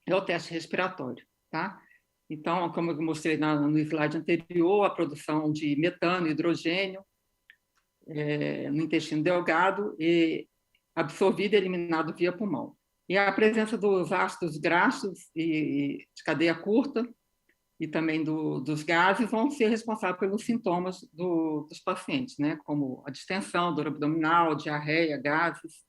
é o teste respiratório, tá? Então, como eu mostrei no slide anterior, a produção de metano e hidrogênio no intestino delgado e absorvido e eliminado via pulmão. E a presença dos ácidos graxos e de cadeia curta e também dos gases vão ser responsáveis pelos sintomas dos pacientes, né? Como a distensão, dor abdominal, diarreia, gases.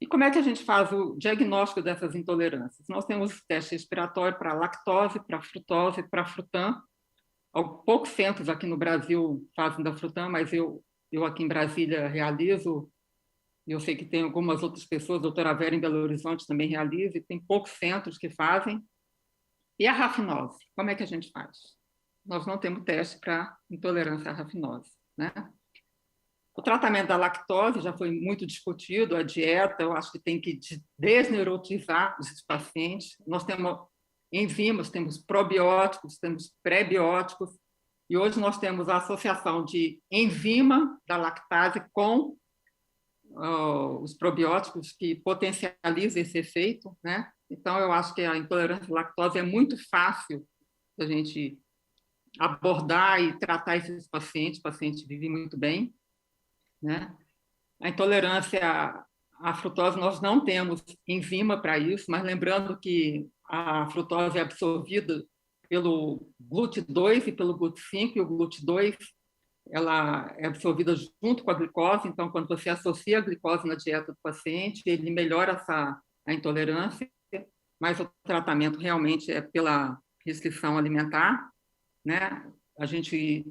E como é que a gente faz o diagnóstico dessas intolerâncias? Nós temos teste respiratório para lactose, para frutose, para frutan. Poucos centros aqui no Brasil fazem da frutan, mas eu aqui em Brasília realizo. Eu sei que tem algumas outras pessoas, a doutora Vera em Belo Horizonte também realiza, e tem poucos centros que fazem. E a rafinose, como é que a gente faz? Nós não temos teste para intolerância à rafinose, né? O tratamento da lactose já foi muito discutido, a dieta, eu acho que tem que desneurotizar esses pacientes. Nós temos enzimas, temos probióticos, temos pré-bióticos, e hoje nós temos a associação de enzima da lactase com os probióticos que potencializam esse efeito, né? Então, eu acho que a intolerância à lactose é muito fácil da gente abordar e tratar esses pacientes. O paciente vive muito bem, né? A intolerância à frutose, nós não temos enzima para isso, mas lembrando que a frutose é absorvida pelo GLUT2 e pelo GLUT5, e o GLUT2 ela é absorvida junto com a glicose, então, quando você associa a glicose na dieta do paciente, ele melhora a intolerância, mas o tratamento realmente é pela restrição alimentar, né? A gente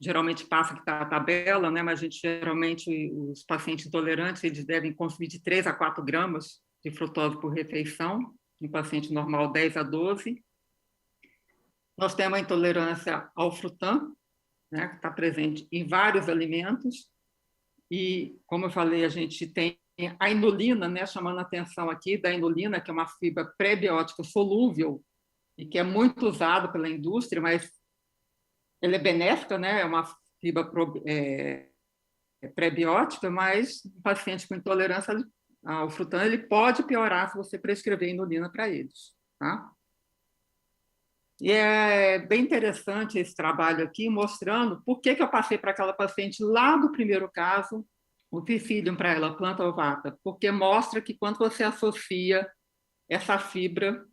geralmente passa que está a tabela, né? Mas a gente geralmente, os pacientes intolerantes, eles devem consumir de 3 a 4 gramas de frutose por refeição, em paciente normal 10 a 12. Nós temos a intolerância ao frutan, né? Que está presente em vários alimentos, e, como eu falei, a gente tem a inulina, né? Chamando a atenção aqui da inulina, que é uma fibra pré-biótica solúvel e que é muito usada pela indústria, mas ela é benéfica, né? É uma fibra pré-biótica, mas o paciente com intolerância ao frutan, ele pode piorar se você prescrever inulina para eles, tá? E é bem interessante esse trabalho aqui, mostrando por que eu passei para aquela paciente lá do primeiro caso, o Phyphilium para ela, planta ovata, porque mostra que quando você associa essa fibra,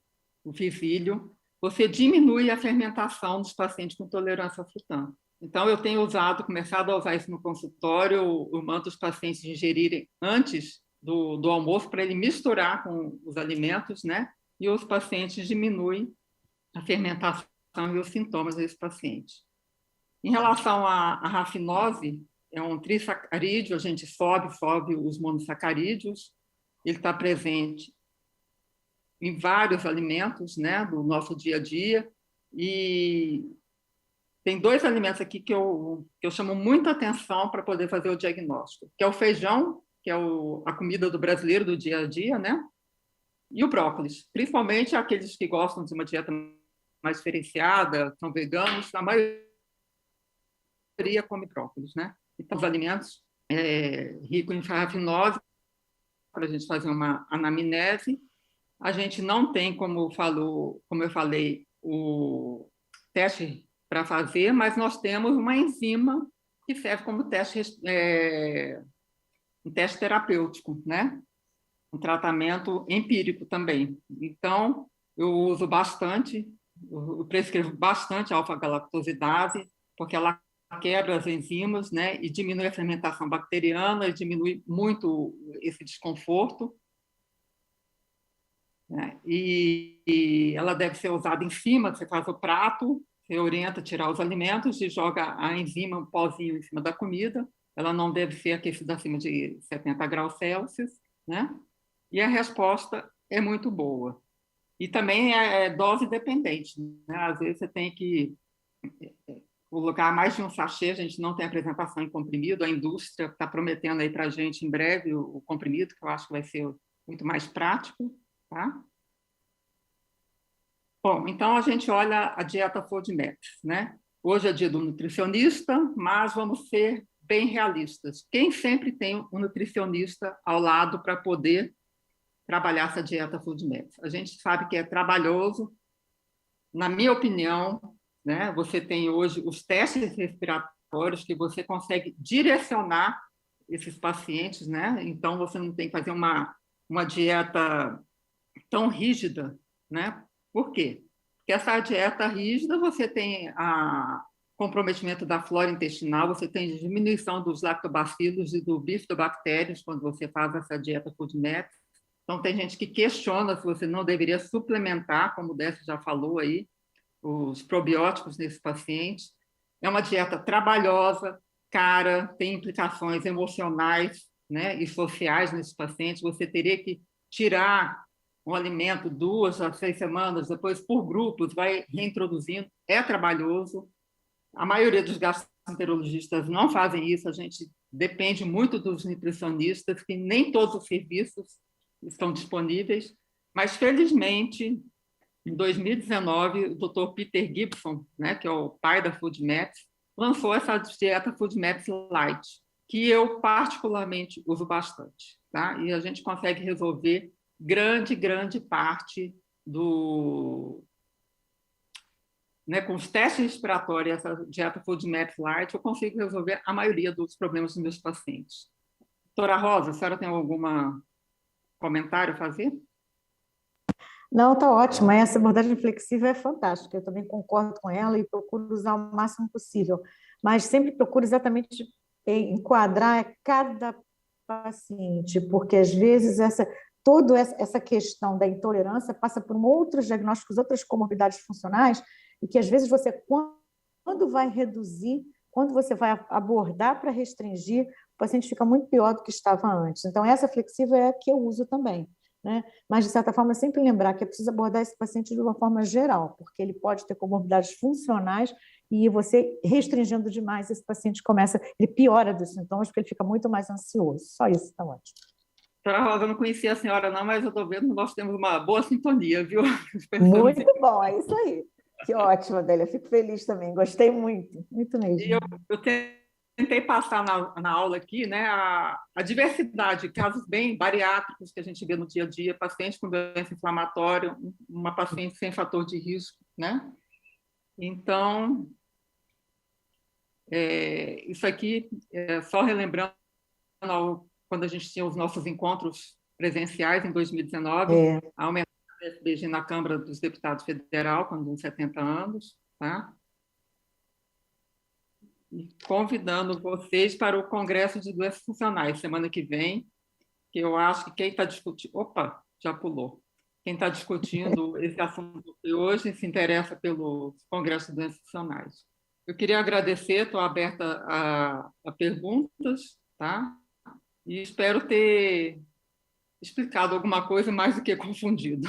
o Phyphilium, você diminui a fermentação dos pacientes com intolerância ao frutan. Então, eu tenho começado a usar isso no consultório, eu mando os pacientes ingerirem antes do almoço, para ele misturar com os alimentos, né? E os pacientes diminuem a fermentação e os sintomas desse paciente. Em relação à rafinose, é um trissacarídeo, a gente sobe os monossacarídeos, ele está presente em vários alimentos, né, do nosso dia a dia, e tem 2 alimentos aqui que eu chamo muita atenção para poder fazer o diagnóstico, que é o feijão, que é a comida do brasileiro do dia a dia, né, e o brócolis, principalmente aqueles que gostam de uma dieta mais diferenciada, são veganos, a maioria come brócolis, né? Então, os alimentos ricos em rafinose, para a gente fazer uma anamnese, A gente não tem, como eu falei, o teste para fazer, mas nós temos uma enzima que serve como um teste terapêutico, né? Um tratamento empírico também. Então, eu uso bastante, eu prescrevo bastante a alfa-galactosidase, porque ela quebra as enzimas, né? E diminui a fermentação bacteriana, e diminui muito esse desconforto. Né? E ela deve ser usada em cima, você faz o prato, você orienta a tirar os alimentos e joga a enzima, um pozinho em cima da comida. Ela não deve ser aquecida acima de 70 graus Celsius, né? E a resposta é muito boa. E também é dose dependente, né? Às vezes você tem que colocar mais de um sachê, a gente não tem apresentação em comprimido, a indústria está prometendo aí para a gente em breve o comprimido, que eu acho que vai ser muito mais prático, tá? Bom, então a gente olha a dieta FODMAPs, né? Hoje é dia do nutricionista, mas vamos ser bem realistas. Quem sempre tem um nutricionista ao lado para poder trabalhar essa dieta FODMAPs? A gente sabe que é trabalhoso. Na minha opinião, né, você tem hoje os testes respiratórios que você consegue direcionar esses pacientes, né? Então você não tem que fazer uma dieta tão rígida, né? Por quê? Porque essa dieta rígida, você tem comprometimento da flora intestinal, você tem diminuição dos lactobacilos e do bifidobactérios quando você faz essa dieta FODMAPs. Então, tem gente que questiona se você não deveria suplementar, como o Décio já falou aí, os probióticos nesses pacientes. É uma dieta trabalhosa, cara, tem implicações emocionais, né, e sociais nesses pacientes. Você teria que tirar um alimento 2 a 6 semanas, depois por grupos, vai reintroduzindo. É trabalhoso. A maioria dos gastroenterologistas não fazem isso, a gente depende muito dos nutricionistas, que nem todos os serviços estão disponíveis, mas, felizmente, em 2019, o Dr. Peter Gibson, né, que é o pai da FODMAPs, lançou essa dieta FODMAPs Light, que eu particularmente uso bastante, tá? E a gente consegue resolver grande parte né, com os testes respiratórios, essa dieta FODMAPs Light, eu consigo resolver a maioria dos problemas dos meus pacientes. Doutora Rosa, a senhora tem algum comentário a fazer? Não, está ótimo. Essa abordagem flexível é fantástica. Eu também concordo com ela e procuro usar o máximo possível. Mas sempre procuro exatamente enquadrar cada paciente, porque às vezes toda essa questão da intolerância passa por outros diagnósticos, outras comorbidades funcionais, e que às vezes você, quando vai reduzir, quando você vai abordar para restringir, o paciente fica muito pior do que estava antes. Então, essa flexível é a que eu uso também. Né? Mas, de certa forma, sempre lembrar que é preciso abordar esse paciente de uma forma geral, porque ele pode ter comorbidades funcionais e você restringindo demais, esse paciente ele piora dos sintomas porque ele fica muito mais ansioso. Só isso está ótimo. Doutora Rosa, eu não conhecia a senhora não, mas eu estou vendo que nós temos uma boa sintonia, viu? Muito bom, é isso aí. Que ótimo, Adélia, fico feliz também, gostei muito mesmo. E eu tentei passar na aula aqui, né, a diversidade, casos bem bariátricos que a gente vê no dia a dia, paciente com doença inflamatória, uma paciente sem fator de risco, né? Então, isso aqui, só relembrando quando a gente tinha os nossos encontros presenciais em 2019, aumentar a SBG na Câmara dos Deputados Federal, quando uns 70 anos, tá? E convidando vocês para o Congresso de Doenças Funcionais, semana que vem, que eu acho que quem está discutindo... Opa, já pulou. Quem está discutindo esse assunto hoje se interessa pelo Congresso de Doenças Funcionais. Eu queria agradecer, estou aberta a perguntas, tá? E espero ter explicado alguma coisa mais do que confundido.